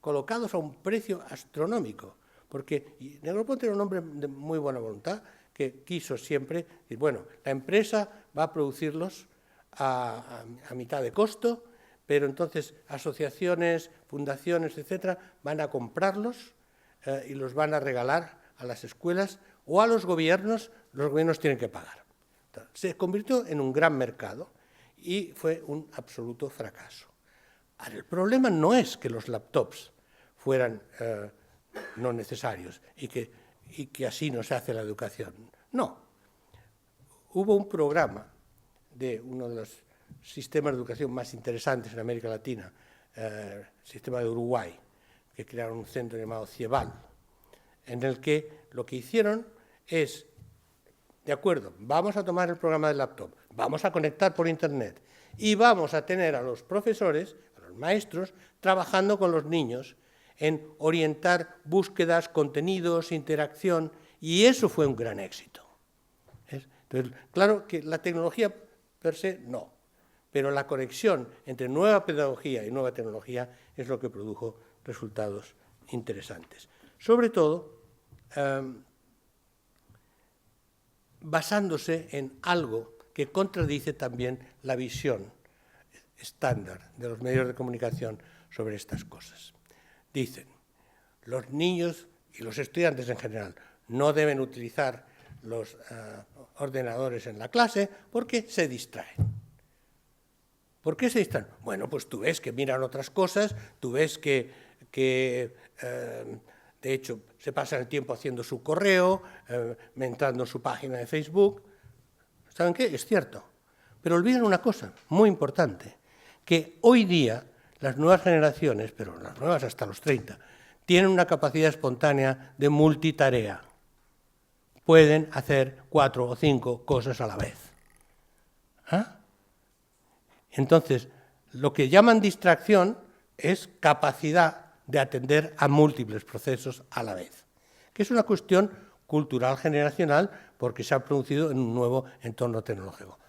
colocados a un precio astronómico, porque Negroponte era un hombre de muy buena voluntad, que quiso siempre decir, bueno, la empresa va a producirlos a mitad de costo, pero entonces asociaciones, fundaciones, etcétera, van a comprarlos y los van a regalar a las escuelas o a los gobiernos tienen que pagar. Se convirtió en un gran mercado y fue un absoluto fracaso. Ahora, el problema no es que los laptops fueran no necesarios y que así no se hace la educación. No. Hubo un programa de uno de los sistemas de educación más interesantes en América Latina, el sistema de Uruguay, que crearon un centro llamado CIEVAL, en el que lo que hicieron es, de acuerdo, vamos a tomar el programa del laptop, vamos a conectar por Internet y vamos a tener a los profesores, a los maestros, trabajando con los niños en orientar búsquedas, contenidos, interacción, y eso fue un gran éxito. Entonces, claro que la tecnología per se no, pero la conexión entre nueva pedagogía y nueva tecnología es lo que produjo resultados interesantes. Sobre todo, basándose en algo que contradice también la visión estándar de los medios de comunicación sobre estas cosas. Dicen, los niños y los estudiantes en general no deben utilizar los ordenadores en la clase porque se distraen. ¿Por qué se distraen? Bueno, pues tú ves que miran otras cosas, tú ves que de hecho se pasan el tiempo haciendo su correo, entrando en su página de Facebook. ¿Saben qué? Es cierto. Pero olvidan una cosa muy importante, que hoy día las nuevas generaciones, pero las nuevas hasta los 30, tienen una capacidad espontánea de multitarea. Pueden hacer 4 o 5 cosas a la vez. Entonces, lo que llaman distracción es capacidad de atender a múltiples procesos a la vez, que es una cuestión cultural generacional porque se ha producido en un nuevo entorno tecnológico.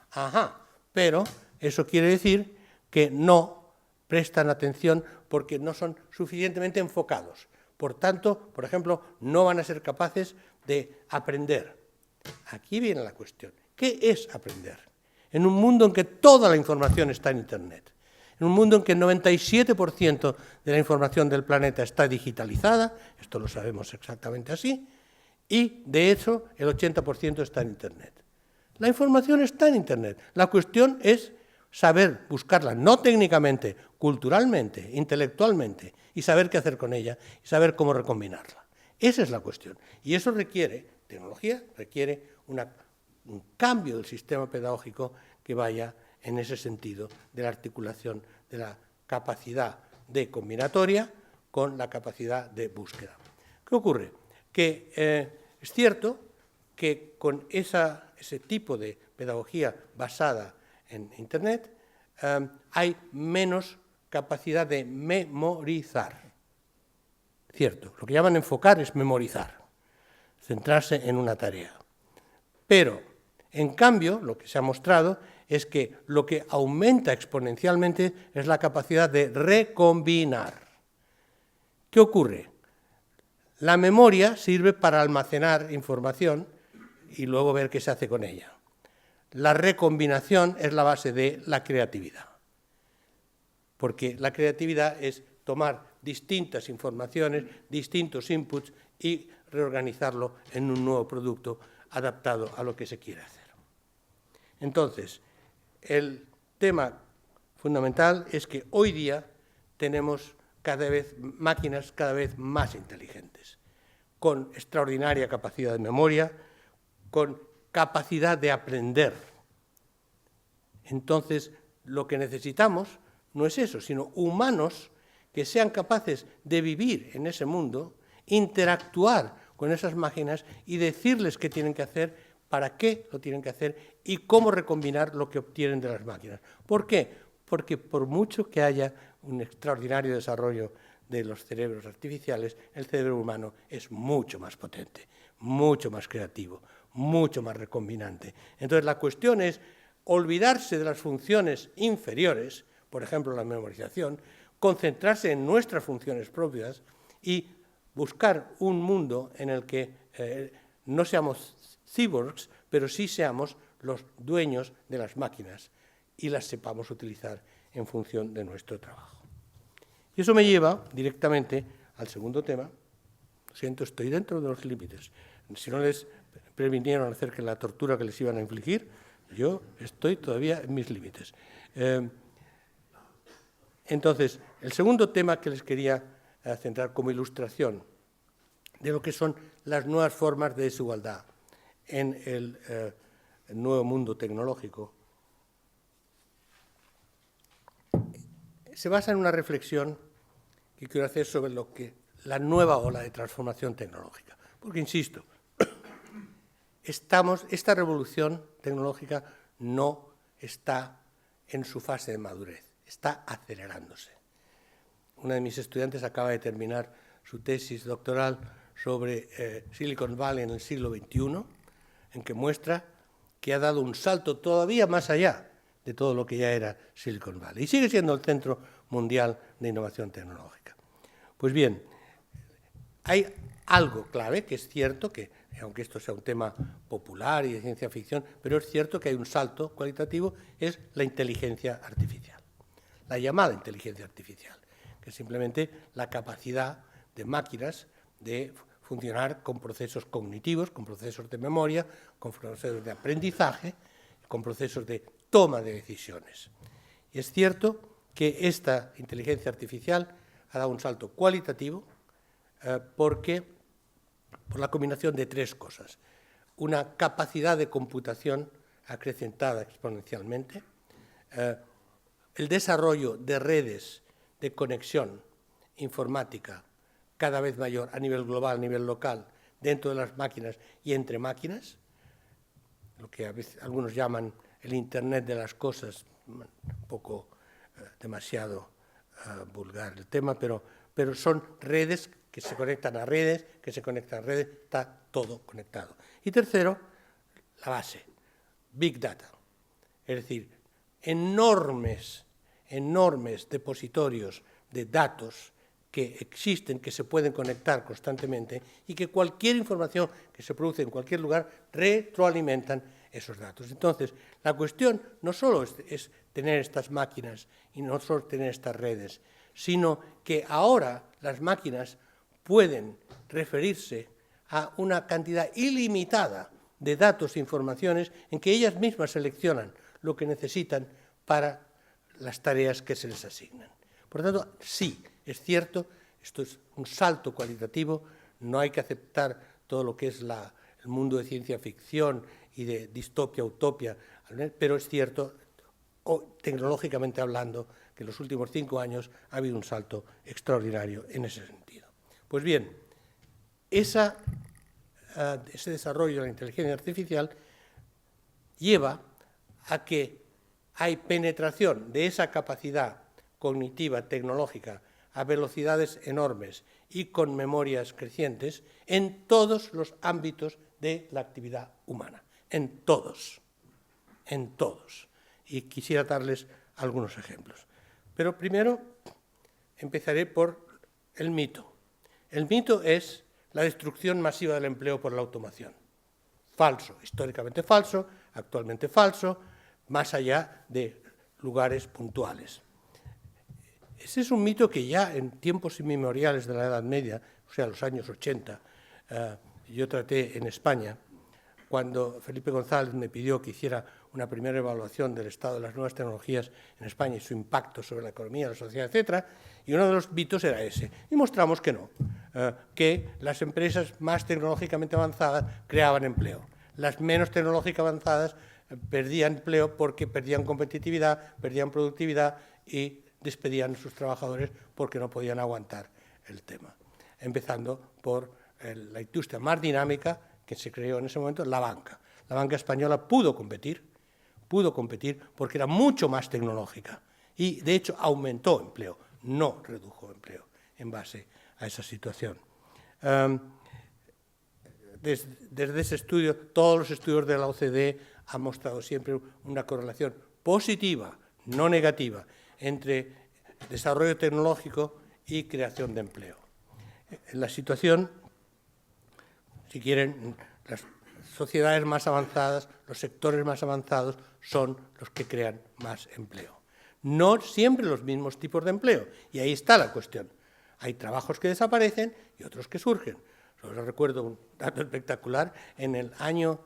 Pero eso quiere decir que no prestan atención porque no son suficientemente enfocados. Por tanto, por ejemplo, no van a ser capaces de aprender. Aquí viene la cuestión. ¿Qué es aprender? En un mundo en que toda la información está en Internet, en un mundo en que el 97% de la información del planeta está digitalizada, esto lo sabemos exactamente así, y de hecho el 80% está en Internet. La información está en Internet. La cuestión es saber buscarla, no técnicamente, culturalmente, intelectualmente, y saber qué hacer con ella, y saber cómo recombinarla. Esa es la cuestión. Y eso requiere, tecnología, requiere un cambio del sistema pedagógico que vaya en ese sentido de la articulación de la capacidad de combinatoria con la capacidad de búsqueda. ¿Qué ocurre? Que es cierto que con ese tipo de pedagogía basada en Internet hay menos capacidad de memorizar. Cierto, lo que llaman enfocar es memorizar, centrarse en una tarea. Pero, en cambio, lo que se ha mostrado es que lo que aumenta exponencialmente es la capacidad de recombinar. ¿Qué ocurre? La memoria sirve para almacenar información y luego ver qué se hace con ella. La recombinación es la base de la creatividad, porque la creatividad es tomar distintas informaciones, distintos inputs y reorganizarlo en un nuevo producto adaptado a lo que se quiere hacer. Entonces, el tema fundamental es que hoy día tenemos máquinas cada vez más inteligentes, con extraordinaria capacidad de memoria, con capacidad de aprender. Entonces, lo que necesitamos no es eso, sino humanos que sean capaces de vivir en ese mundo, interactuar con esas máquinas y decirles qué tienen que hacer, para qué lo tienen que hacer y cómo recombinar lo que obtienen de las máquinas. ¿Por qué? Porque por mucho que haya un extraordinario desarrollo de los cerebros artificiales, el cerebro humano es mucho más potente, mucho más creativo, mucho más recombinante. Entonces la cuestión es olvidarse de las funciones inferiores, por ejemplo la memorización, concentrarse en nuestras funciones propias y buscar un mundo en el que no seamos cyborgs, pero sí seamos los dueños de las máquinas y las sepamos utilizar en función de nuestro trabajo. Y eso me lleva directamente al segundo tema. Lo siento, estoy dentro de los límites. Si no les previnieron acerca de la tortura que les iban a infligir, yo estoy todavía en mis límites. Entonces, el segundo tema que les quería centrar como ilustración de lo que son las nuevas formas de desigualdad en el nuevo mundo tecnológico se basa en una reflexión que quiero hacer sobre la nueva ola de transformación tecnológica. Porque, insisto, esta revolución tecnológica no está en su fase de madurez, está acelerándose. Una de mis estudiantes acaba de terminar su tesis doctoral sobre Silicon Valley en el siglo XXI, en que muestra que ha dado un salto todavía más allá de todo lo que ya era Silicon Valley. Y sigue siendo el centro mundial de innovación tecnológica. Pues bien, hay algo clave, que es cierto que, aunque esto sea un tema popular y de ciencia ficción, pero es cierto que hay un salto cualitativo, es la inteligencia artificial. La llamada inteligencia artificial, que es simplemente la capacidad de máquinas de funcionar con procesos cognitivos, con procesos de memoria, con procesos de aprendizaje, con procesos de toma de decisiones. Y es cierto que esta inteligencia artificial ha dado un salto cualitativo por la combinación de tres cosas. Una capacidad de computación acrecentada exponencialmente, el desarrollo de redes de conexión informática cada vez mayor a nivel global, a nivel local, dentro de las máquinas y entre máquinas, lo que a veces algunos llaman el Internet de las cosas, un poco demasiado vulgar el tema, pero son redes que se conectan a redes, está todo conectado. Y tercero, la base, Big Data, es decir, enormes depositorios de datos que existen, que se pueden conectar constantemente y que cualquier información que se produce en cualquier lugar retroalimentan esos datos. Entonces, la cuestión no solo es tener estas máquinas y no solo tener estas redes, sino que ahora las máquinas pueden referirse a una cantidad ilimitada de datos e informaciones en que ellas mismas seleccionan lo que necesitan para las tareas que se les asignan. Por lo tanto, sí, es cierto, esto es un salto cualitativo, no hay que aceptar todo lo que es el mundo de ciencia ficción y de distopia, utopia, pero es cierto, tecnológicamente hablando, que en los últimos 5 años ha habido un salto extraordinario en ese sentido. Pues bien, ese desarrollo de la inteligencia artificial lleva a que hay penetración de esa capacidad cognitiva, tecnológica, a velocidades enormes y con memorias crecientes en todos los ámbitos de la actividad humana, en todos. Y quisiera darles algunos ejemplos. Pero primero empezaré por el mito. El mito es la destrucción masiva del empleo por la automación. Falso, históricamente falso, actualmente falso, más allá de lugares puntuales. Ese es un mito que ya en tiempos inmemoriales de la Edad Media, o sea, los años 80, yo traté en España, cuando Felipe González me pidió que hiciera una primera evaluación del estado de las nuevas tecnologías en España y su impacto sobre la economía, la sociedad, etcétera, y uno de los mitos era ese. Y mostramos que no, que las empresas más tecnológicamente avanzadas creaban empleo. Las menos tecnológicamente avanzadas perdían empleo porque perdían competitividad, perdían productividad y despedían a sus trabajadores porque no podían aguantar el tema. Empezando por la industria más dinámica que se creó en ese momento, la banca. La banca española pudo competir porque era mucho más tecnológica y, de hecho, aumentó empleo, no redujo empleo en base a esa situación. Desde ese estudio, todos los estudios de la OCDE han mostrado siempre una correlación positiva, no negativa, entre desarrollo tecnológico y creación de empleo. La situación, si quieren, las sociedades más avanzadas, los sectores más avanzados son los que crean más empleo. No siempre los mismos tipos de empleo, y ahí está la cuestión. Hay trabajos que desaparecen y otros que surgen. Solo recuerdo un dato espectacular, en el año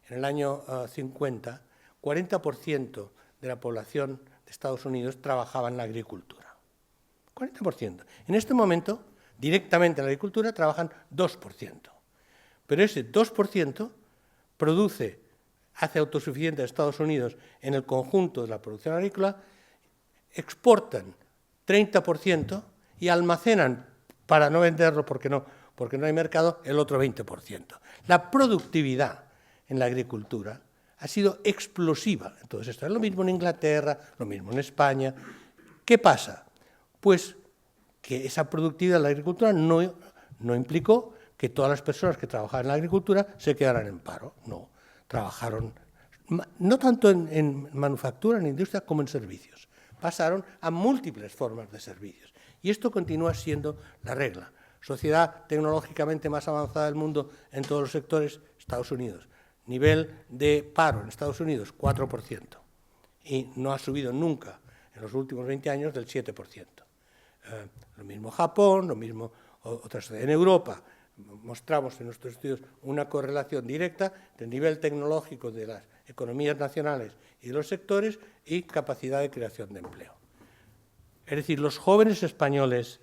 50, 40% de la población de Estados Unidos trabajaba en la agricultura. 40%. En este momento, directamente en la agricultura, trabajan 2%. Pero ese 2% hace autosuficiente a Estados Unidos en el conjunto de la producción agrícola, exportan 30% y almacenan, para no venderlo porque no hay mercado, el otro 20%. La productividad en la agricultura ha sido explosiva. Entonces, esto es lo mismo en Inglaterra, lo mismo en España. ¿Qué pasa? Pues que esa productividad en la agricultura no implicó que todas las personas que trabajaban en la agricultura se quedaran en paro. No, trabajaron no tanto en manufactura, en industria, como en servicios. Pasaron a múltiples formas de servicios. Y esto continúa siendo la regla. Sociedad tecnológicamente más avanzada del mundo en todos los sectores, Estados Unidos. Nivel de paro en Estados Unidos, 4%. Y no ha subido nunca en los últimos 20 años del 7%. Lo mismo Japón, lo mismo otras. En Europa mostramos en nuestros estudios una correlación directa del nivel tecnológico de las economías nacionales y de los sectores y capacidad de creación de empleo. Es decir, los jóvenes españoles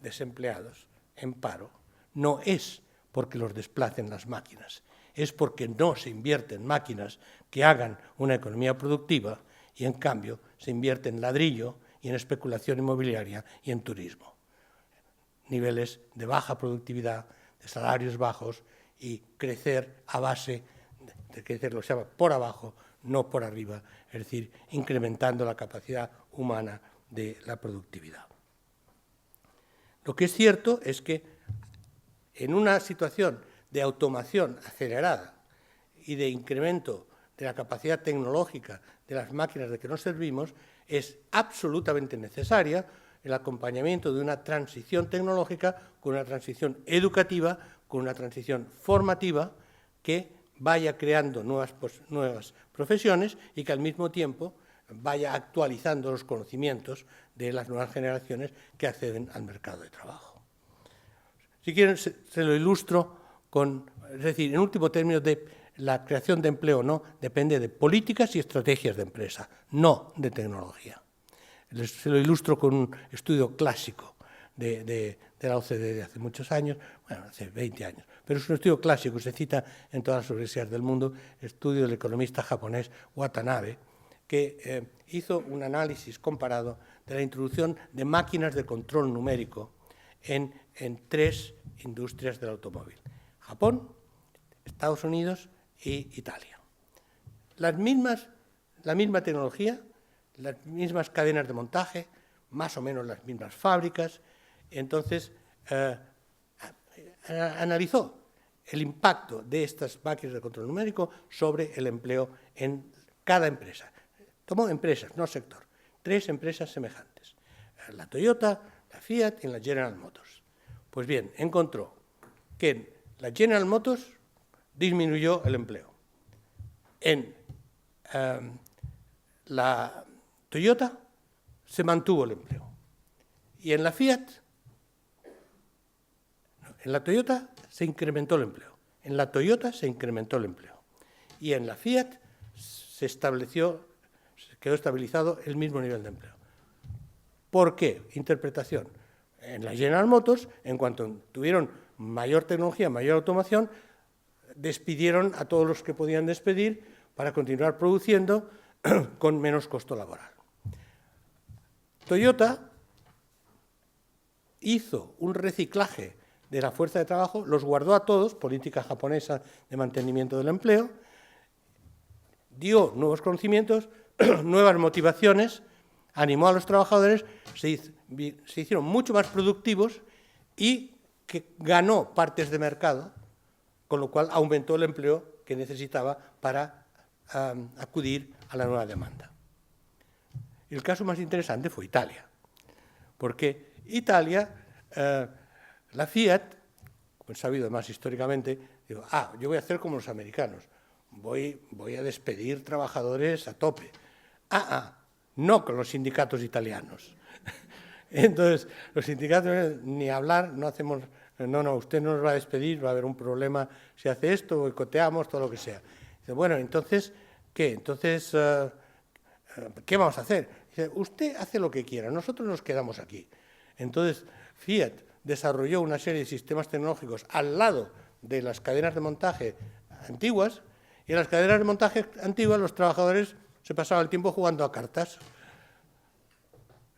desempleados, en paro, no es porque los desplacen las máquinas, es porque no se invierte en máquinas que hagan una economía productiva y, en cambio, se invierte en ladrillo y en especulación inmobiliaria y en turismo. Niveles de baja productividad, de salarios bajos y crecer a base de crecer, lo que se llama por abajo, no por arriba, es decir, incrementando la capacidad humana de la productividad. Lo que es cierto es que en una situación de automación acelerada y de incremento de la capacidad tecnológica de las máquinas de que nos servimos, es absolutamente necesaria el acompañamiento de una transición tecnológica con una transición educativa, con una transición formativa que vaya creando nuevas profesiones y que al mismo tiempo vaya actualizando los conocimientos de las nuevas generaciones que acceden al mercado de trabajo. Si quieren, se lo ilustro con, es decir, en último término, la creación de empleo no depende de políticas y estrategias de empresa, no de tecnología. Se lo ilustro con un estudio clásico de la OCDE de hace muchos años, bueno, hace 20 años, pero es un estudio clásico, se cita en todas las universidades del mundo, estudio del economista japonés Watanabe, que hizo un análisis comparado de la introducción de máquinas de control numérico en 3 industrias del automóvil: Japón, Estados Unidos y Italia. La misma tecnología, las mismas cadenas de montaje, más o menos las mismas fábricas. Entonces, analizó el impacto de estas máquinas de control numérico sobre el empleo en cada empresa. Tomó empresas, no sector, 3 empresas semejantes: la Toyota, la Fiat y la General Motors. Pues bien, encontró que en la General Motors disminuyó el empleo. En la Toyota se mantuvo el empleo. Y en la Fiat, en la Toyota se incrementó el empleo. En la Toyota se incrementó el empleo. Y en la Fiat se quedó estabilizado el mismo nivel de empleo. ¿Por qué? Interpretación. En la General Motors, en cuanto tuvieron mayor tecnología, mayor automación, despidieron a todos los que podían despedir para continuar produciendo con menos costo laboral. Toyota hizo un reciclaje de la fuerza de trabajo, los guardó a todos, política japonesa de mantenimiento del empleo, dio nuevos conocimientos, nuevas motivaciones, animó a los trabajadores, se hicieron mucho más productivos y que ganó partes de mercado, con lo cual aumentó el empleo que necesitaba para acudir a la nueva demanda. El caso más interesante fue Italia, porque Italia, la Fiat, como he sabido más históricamente, digo, yo voy a hacer como los americanos, voy a despedir trabajadores a tope. No con los sindicatos italianos. Entonces, los sindicatos, ni hablar, no hacemos, no, usted no nos va a despedir, va a haber un problema si hace esto, boicoteamos, todo lo que sea. Dice, bueno, entonces, ¿qué? Entonces, ¿qué vamos a hacer? Dice, usted hace lo que quiera, nosotros nos quedamos aquí. Entonces, Fiat desarrolló una serie de sistemas tecnológicos al lado de las cadenas de montaje antiguas, y en las cadenas de montaje antiguas los trabajadores se pasaban el tiempo jugando a cartas.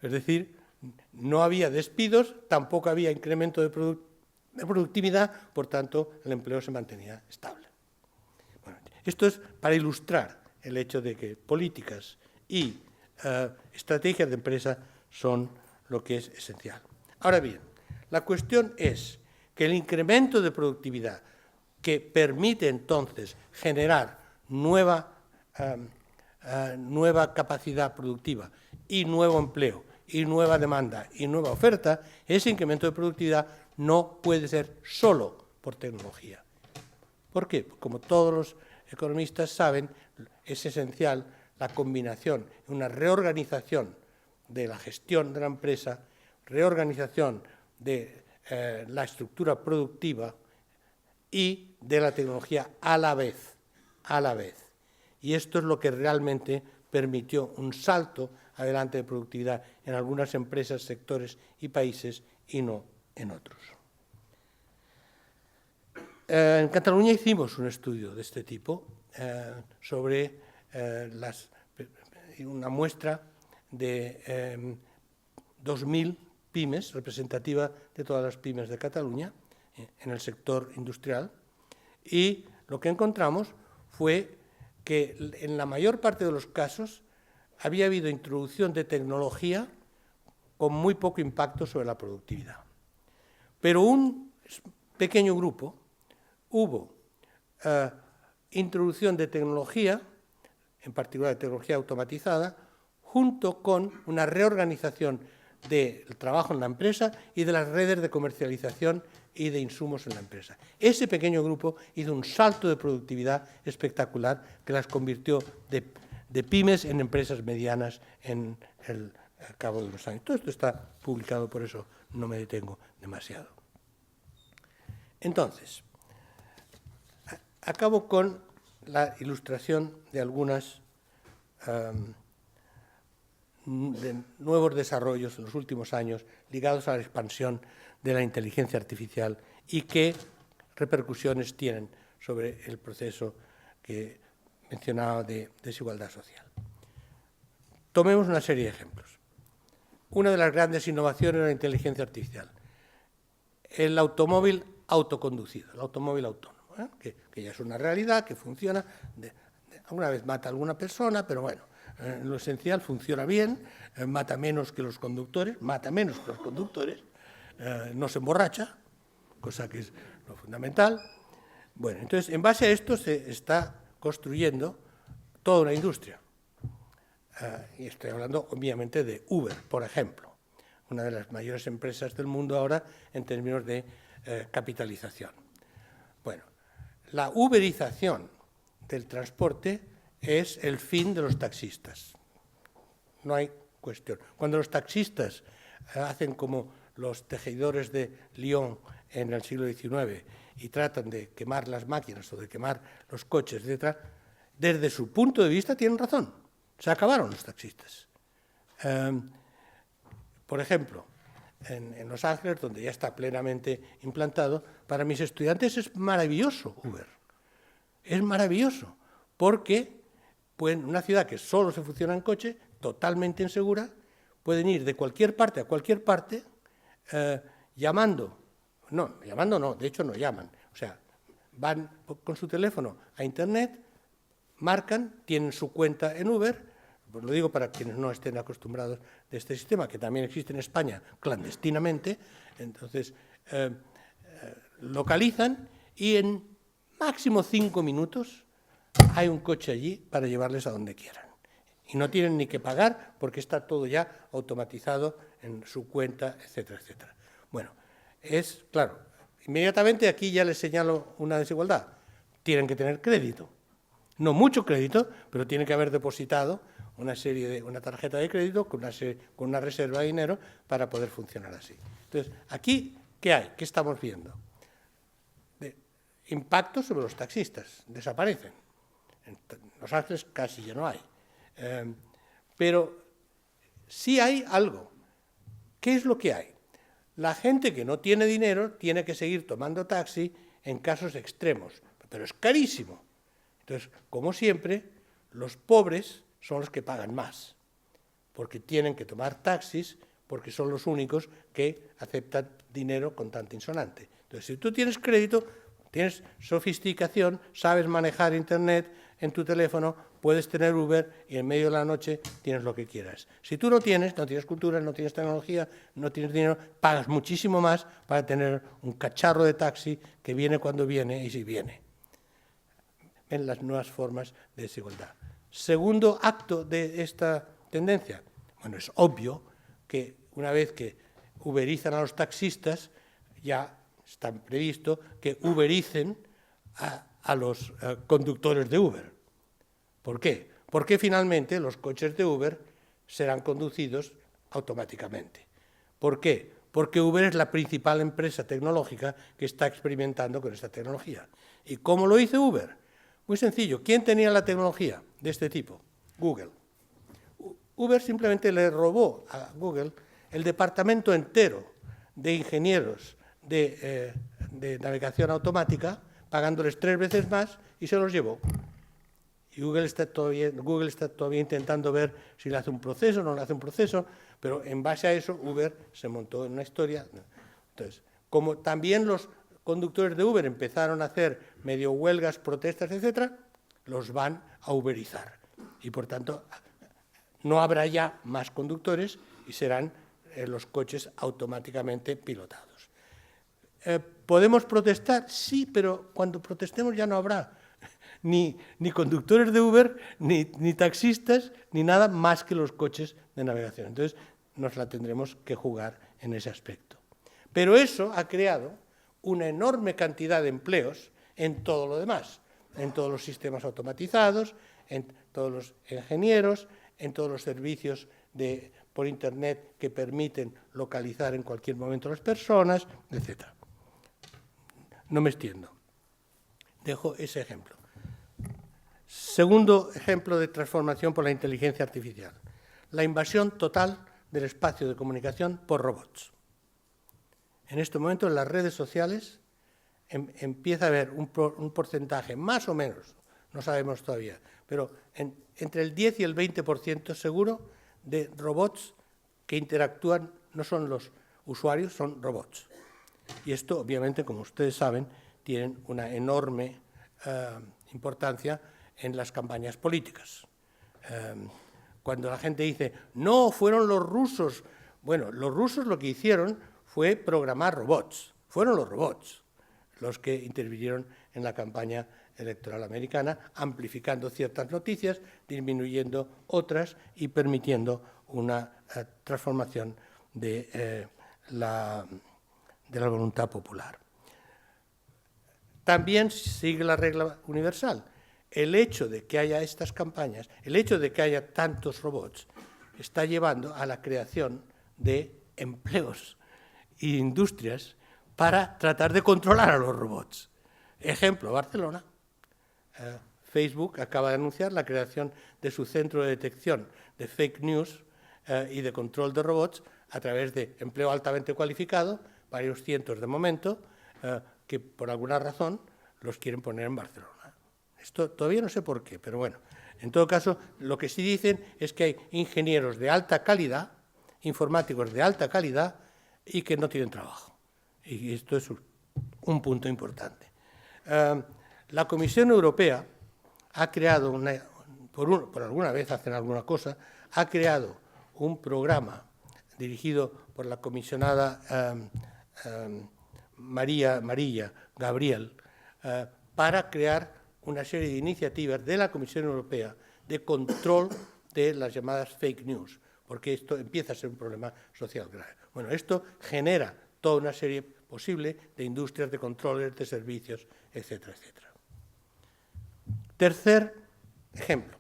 Es decir, no había despidos, tampoco había incremento de productividad, por tanto, el empleo se mantenía estable. Bueno, esto es para ilustrar el hecho de que políticas y estrategias de empresa son lo que es esencial. Ahora bien, la cuestión es que el incremento de productividad que permite entonces generar nueva capacidad productiva y nuevo empleo y nueva demanda y nueva oferta, ese incremento de productividad no puede ser solo por tecnología. ¿Por qué? Como todos los economistas saben, es esencial la combinación, una reorganización de la gestión de la empresa, reorganización de la estructura productiva y de la tecnología a la vez. Y esto es lo que realmente permitió un salto adelante de productividad en algunas empresas, sectores y países y no en otros. En Cataluña hicimos un estudio de este tipo sobre una muestra de 2.000 pymes, representativa de todas las pymes de Cataluña, en el sector industrial, y lo que encontramos fue que en la mayor parte de los casos había habido introducción de tecnología con muy poco impacto sobre la productividad. Pero un pequeño grupo hubo introducción de tecnología, en particular de tecnología automatizada, junto con una reorganización del trabajo en la empresa y de las redes de comercialización y de insumos en la empresa. Ese pequeño grupo hizo un salto de productividad espectacular que las convirtió de pymes en empresas medianas al cabo de unos años. Todo esto está publicado, por eso no me detengo demasiado. Entonces, acabo con la ilustración de algunas de nuevos desarrollos en los últimos años ligados a la expansión de la inteligencia artificial y qué repercusiones tienen sobre el proceso que mencionaba de desigualdad social. Tomemos una serie de ejemplos. Una de las grandes innovaciones de la inteligencia artificial, el automóvil autoconducido, el automóvil autónomo, que ya es una realidad, que funciona, alguna vez mata a alguna persona, pero bueno, en lo esencial funciona bien, mata menos que los conductores, no se emborracha, cosa que es lo fundamental. Bueno, entonces, en base a esto se está construyendo toda una industria. Y estoy hablando, obviamente, de Uber, por ejemplo, una de las mayores empresas del mundo ahora en términos de capitalización. Bueno, la uberización del transporte es el fin de los taxistas. No hay cuestión. Cuando los taxistas hacen como los tejedores de Lyon en el siglo XIX y tratan de quemar las máquinas o de quemar los coches, etc., desde su punto de vista tienen razón. Se acabaron los taxistas. Por ejemplo, en Los Ángeles, donde ya está plenamente implantado, para mis estudiantes es maravilloso Uber. Es maravilloso, porque en una ciudad que solo se funciona en coche, totalmente insegura, pueden ir de cualquier parte a cualquier parte, llamando no, de hecho no llaman, o sea, van con su teléfono a Internet, marcan, tienen su cuenta en Uber, pues lo digo para quienes no estén acostumbrados de este sistema, que también existe en España clandestinamente, entonces localizan y en máximo 5 minutos hay un coche allí para llevarles a donde quieran. Y no tienen ni que pagar porque está todo ya automatizado en su cuenta, etcétera, etcétera. Bueno, es claro, inmediatamente aquí ya les señalo una desigualdad. Tienen que tener crédito. No mucho crédito, pero tienen que haber depositado una tarjeta de crédito con una reserva de dinero para poder funcionar así. Entonces, aquí, ¿qué hay? ¿Qué estamos viendo? Impacto sobre los taxistas, desaparecen. En Los Ángeles casi ya no hay. Pero sí hay algo. ¿Qué es lo que hay? La gente que no tiene dinero tiene que seguir tomando taxi en casos extremos, pero es carísimo. Entonces, como siempre, los pobres son los que pagan más, porque tienen que tomar taxis, porque son los únicos que aceptan dinero con tanta insonante. Entonces, si tú tienes crédito, tienes sofisticación, sabes manejar Internet en tu teléfono, puedes tener Uber y en medio de la noche tienes lo que quieras. Si tú no tienes cultura, no tienes tecnología, no tienes dinero, pagas muchísimo más para tener un cacharro de taxi que viene cuando viene y si viene. En las nuevas formas de desigualdad. Segundo acto de esta tendencia. Bueno, es obvio que una vez que uberizan a los taxistas, ya está previsto que ubericen a los conductores de Uber. ¿Por qué? Porque finalmente los coches de Uber serán conducidos automáticamente. ¿Por qué? Porque Uber es la principal empresa tecnológica que está experimentando con esta tecnología. ¿Y cómo lo hizo Uber? Muy sencillo. ¿Quién tenía la tecnología de este tipo? Google. Uber simplemente le robó a Google el departamento entero de ingenieros de navegación automática, pagándoles 3 veces más, y se los llevó. Y Google está todavía intentando ver si le hace un proceso o no le hace un proceso, pero en base a eso Uber se montó en una historia. Entonces, como también los conductores de Uber empezaron a hacer medio huelgas, protestas, etcétera, los van a uberizar. Y por tanto, no habrá ya más conductores y serán los coches automáticamente pilotados. ¿Podemos protestar? Sí, pero cuando protestemos ya no habrá ni conductores de Uber, ni taxistas, ni nada más que los coches de navegación. Entonces, nos la tendremos que jugar en ese aspecto. Pero eso ha creado una enorme cantidad de empleos en todo lo demás, en todos los sistemas automatizados, en todos los ingenieros, en todos los servicios por Internet que permiten localizar en cualquier momento a las personas, etc. No me extiendo. Dejo ese ejemplo. Segundo ejemplo de transformación por la inteligencia artificial. la invasión total del espacio de comunicación por robots. En este momento en las redes sociales empieza a haber un porcentaje, más o menos, no sabemos todavía, pero entre el 10 y el 20% seguro de robots que interactúan, no son los usuarios, son robots. Y esto, obviamente, como ustedes saben, tiene una enorme importancia en las campañas políticas. Cuando la gente dice, no, fueron los rusos. Bueno, los rusos lo que hicieron fue programar robots. Fueron los robots los que intervinieron en la campaña electoral americana, amplificando ciertas noticias, disminuyendo otras y permitiendo una transformación de la voluntad popular. También sigue la regla universal. El hecho de que haya estas campañas, el hecho de que haya tantos robots, está llevando a la creación de empleos e industrias para tratar de controlar a los robots. Ejemplo, Barcelona. Facebook acaba de anunciar la creación de su centro de detección de fake news y de control de robots a través de empleo altamente cualificado, varios cientos de momento, que por alguna razón los quieren poner en Barcelona. Esto todavía no sé por qué, pero bueno, en todo caso, lo que sí dicen es que hay ingenieros de alta calidad, informáticos de alta calidad y que no tienen trabajo. Y esto es un punto importante. La Comisión Europea ha creado, por alguna vez hacen alguna cosa, ha creado un programa dirigido por la comisionada María Gabriel para crear una serie de iniciativas de la Comisión Europea de control de las llamadas fake news, porque esto empieza a ser un problema social grave. Bueno, esto genera toda una serie posible de industrias, de controles, de servicios, etcétera, etcétera. Tercer ejemplo.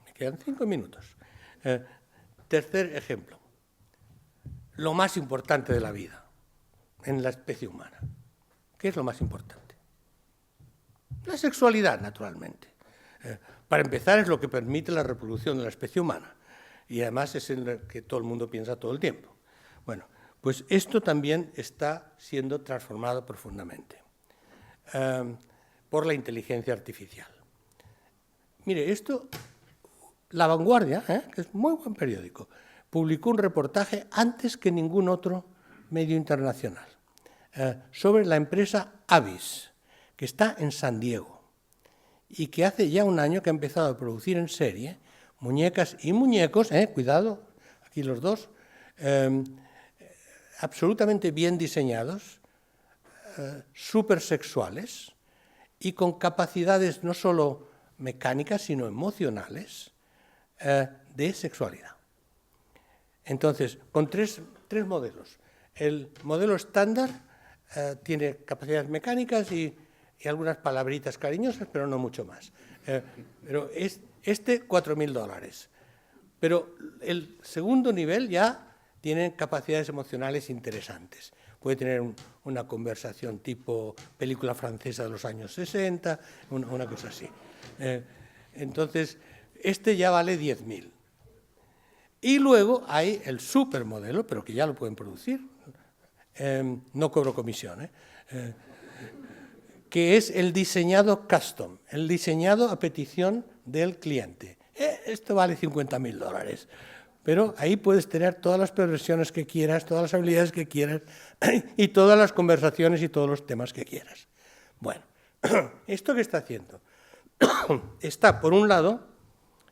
Me quedan 5 minutos. Tercer ejemplo. Lo más importante de la vida en la especie humana. ¿Qué es lo más importante? La sexualidad, naturalmente. Para empezar, es lo que permite la reproducción de la especie humana. Y además es en lo que todo el mundo piensa todo el tiempo. Bueno, pues esto también está siendo transformado profundamente por la inteligencia artificial. Mire, esto, La Vanguardia, que es muy buen periódico, publicó un reportaje antes que ningún otro medio internacional sobre la empresa Avis, que está en San Diego y que hace ya un año que ha empezado a producir en serie muñecas y muñecos, cuidado, aquí los dos, absolutamente bien diseñados, supersexuales y con capacidades no solo mecánicas, sino emocionales de sexualidad. Entonces, con tres modelos. El modelo estándar tiene capacidades mecánicas y algunas palabritas cariñosas, pero no mucho más. Pero este, $4.000. Pero el segundo nivel ya tiene capacidades emocionales interesantes. Puede tener una conversación tipo película francesa de los años 60, una cosa así. Entonces, este ya vale 10.000. Y luego hay el supermodelo, pero que ya lo pueden producir. No cobro comisión, que es el diseñado custom, el diseñado a petición del cliente. Esto vale $50.000, pero ahí puedes tener todas las perversiones que quieras, todas las habilidades que quieras y todas las conversaciones y todos los temas que quieras. Bueno, ¿esto qué está haciendo? Está, por un lado,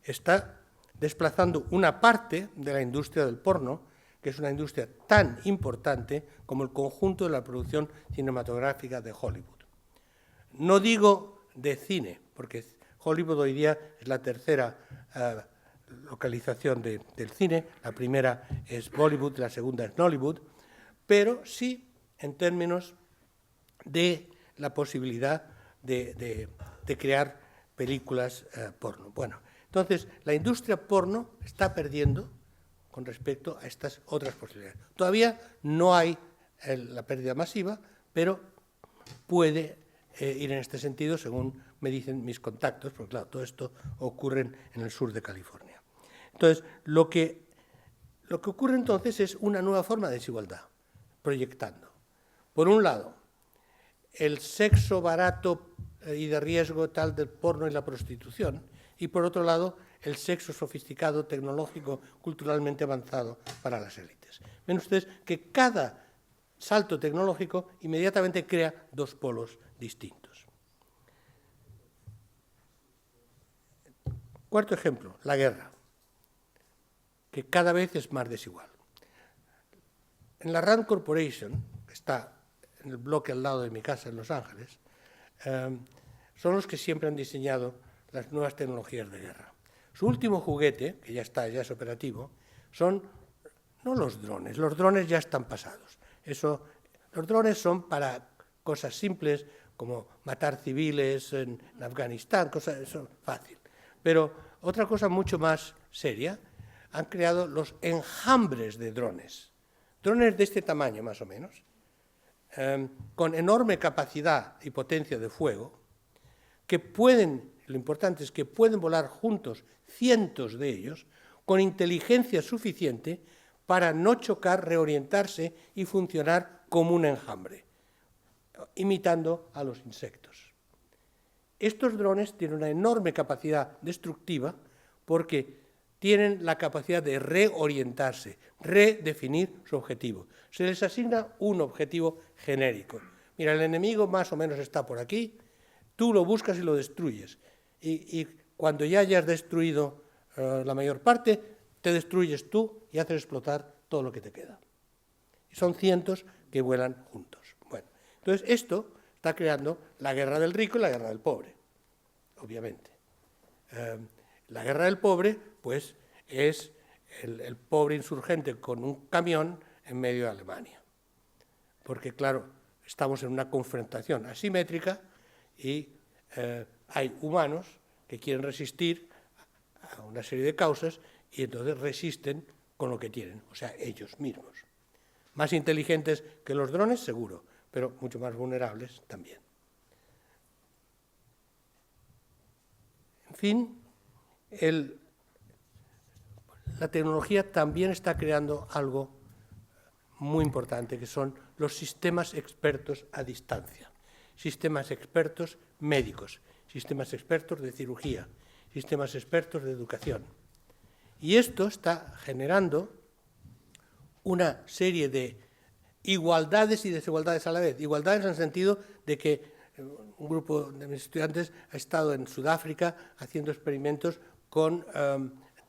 está desplazando una parte de la industria del porno, que es una industria tan importante como el conjunto de la producción cinematográfica de Hollywood. No digo de cine, porque Hollywood hoy día es la tercera localización del cine, la primera es Bollywood, la segunda es Nollywood, pero sí en términos de la posibilidad de crear películas porno. Bueno, entonces la industria porno está perdiendo con respecto a estas otras posibilidades. Todavía no hay la pérdida masiva, pero puede ir en este sentido, según me dicen mis contactos, porque claro, todo esto ocurre en el sur de California. Entonces, lo que ocurre entonces es una nueva forma de desigualdad, proyectando. Por un lado, el sexo barato y de riesgo tal del porno y la prostitución, y por otro lado, el sexo sofisticado, tecnológico, culturalmente avanzado para las élites. Ven ustedes que cada salto tecnológico inmediatamente crea dos polos distintos. Cuarto ejemplo, la guerra, que cada vez es más desigual. En la Rand Corporation, que está en el bloque al lado de mi casa en Los Ángeles, son los que siempre han diseñado las nuevas tecnologías de guerra. Su último juguete, que ya es operativo, son no los drones ya están pasados. Los drones son para cosas simples como matar civiles en Afganistán, eso fácil. Pero otra cosa mucho más seria, han creado los enjambres de drones de este tamaño más o menos, con enorme capacidad y potencia de fuego, que pueden, lo importante es que pueden volar juntos cientos de ellos, con inteligencia suficiente para no chocar, reorientarse y funcionar como un enjambre, imitando a los insectos. Estos drones tienen una enorme capacidad destructiva porque tienen la capacidad de reorientarse, redefinir su objetivo. Se les asigna un objetivo genérico. Mira, el enemigo más o menos está por aquí, tú lo buscas y lo destruyes. Y cuando ya hayas destruido la mayor parte, te destruyes tú y haces explotar todo lo que te queda. Y son cientos que vuelan juntos. Bueno, entonces esto está creando la guerra del rico y la guerra del pobre, obviamente. La guerra del pobre, pues, es el pobre insurgente con un camión en medio de Alemania. Porque, claro, estamos en una confrontación asimétrica y hay humanos que quieren resistir a una serie de causas y entonces resisten con lo que tienen, o sea, ellos mismos. Más inteligentes que los drones, seguro, pero mucho más vulnerables también. En fin, la tecnología también está creando algo muy importante, que son los sistemas expertos a distancia, sistemas expertos médicos, sistemas expertos de cirugía, sistemas expertos de educación. Y esto está generando una serie de igualdades y desigualdades a la vez. Igualdades en el sentido de que un grupo de mis estudiantes ha estado en Sudáfrica haciendo experimentos con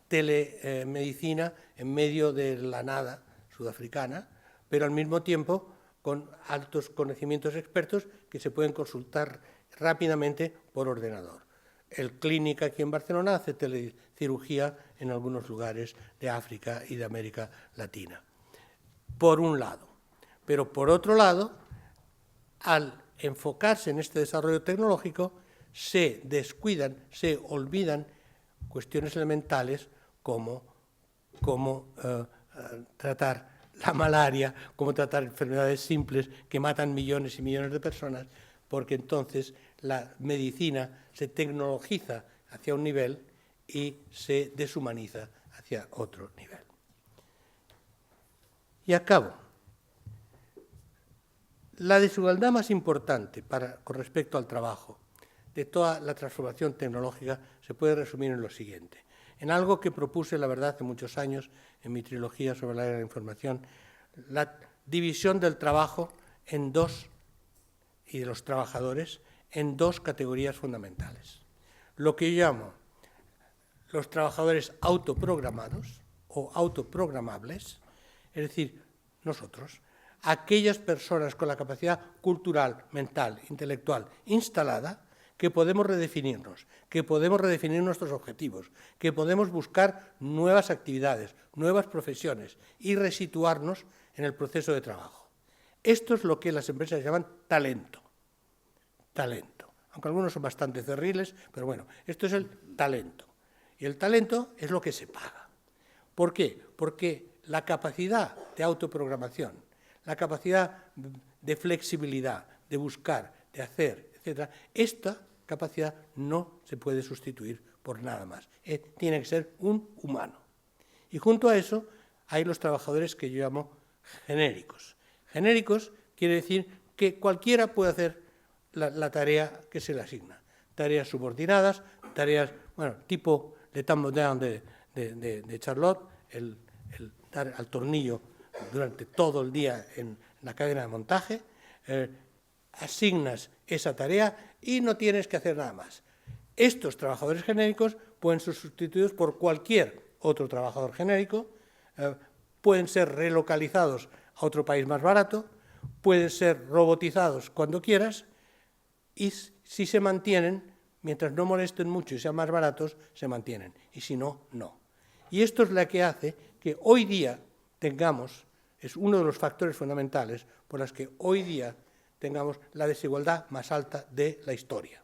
telemedicina en medio de la nada sudafricana, pero al mismo tiempo con altos conocimientos expertos que se pueden consultar rápidamente por ordenador. El Clínica aquí en Barcelona hace telecirugía en algunos lugares de África y de América Latina. Por un lado. Pero por otro lado, al enfocarse en este desarrollo tecnológico, se descuidan, se olvidan cuestiones elementales como tratar la malaria, cómo tratar enfermedades simples que matan millones y millones de personas, porque entonces la medicina se tecnologiza hacia un nivel y se deshumaniza hacia otro nivel. Y acabo. La desigualdad más importante con respecto al trabajo de toda la transformación tecnológica se puede resumir en lo siguiente. En algo que propuse, la verdad, hace muchos años, en mi trilogía sobre la era de la información, la división del trabajo en dos, y de los trabajadores, en dos categorías fundamentales. Lo que yo llamo los trabajadores autoprogramados o autoprogramables, es decir, nosotros, aquellas personas con la capacidad cultural, mental, intelectual instalada, que podemos redefinirnos, que podemos redefinir nuestros objetivos, que podemos buscar nuevas actividades, nuevas profesiones y resituarnos en el proceso de trabajo. Esto es lo que las empresas llaman talento. Talento. Aunque algunos son bastante cerriles, pero bueno, esto es el talento. Y el talento es lo que se paga. ¿Por qué? Porque la capacidad de autoprogramación, la capacidad de flexibilidad, de buscar, de hacer, etc., esta capacidad no se puede sustituir por nada más. Tiene que ser un humano. Y junto a eso hay los trabajadores que yo llamo genéricos. Genéricos quiere decir que cualquiera puede hacer la tarea que se le asigna. Tareas subordinadas, tareas, bueno, tipo le tambo down de Charlotte, el dar al tornillo durante todo el día en la cadena de montaje, asignas esa tarea y no tienes que hacer nada más. Estos trabajadores genéricos pueden ser sustituidos por cualquier otro trabajador genérico, pueden ser relocalizados a otro país más barato, pueden ser robotizados cuando quieras y si se mantienen, mientras no molesten mucho y sean más baratos, se mantienen, y si no, no. Y esto es lo que hace que hoy día tengamos, es uno de los factores fundamentales por los que hoy día tengamos la desigualdad más alta de la historia.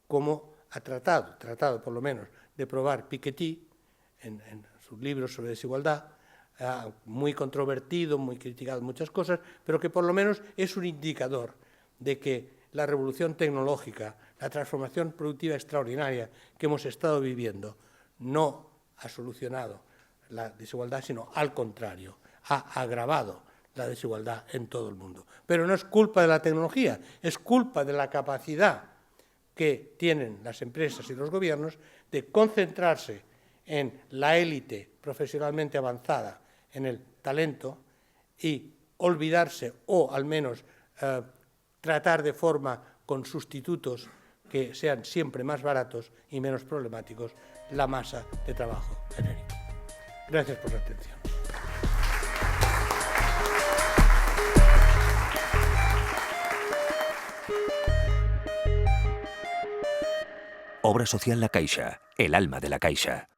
Como ha tratado por lo menos de probar Piketty en sus libros sobre desigualdad, muy controvertido, muy criticado en muchas cosas, pero que por lo menos es un indicador de que la revolución tecnológica, la transformación productiva extraordinaria que hemos estado viviendo, no ha solucionado la desigualdad, sino al contrario, ha agravado la desigualdad en todo el mundo. Pero no es culpa de la tecnología, es culpa de la capacidad que tienen las empresas y los gobiernos de concentrarse en la élite profesionalmente avanzada, en el talento, y olvidarse o al menos tratar de forma con sustitutos que sean siempre más baratos y menos problemáticos la masa de trabajo genérico. Gracias por la atención. Obra social La Caixa, el alma de la Caixa.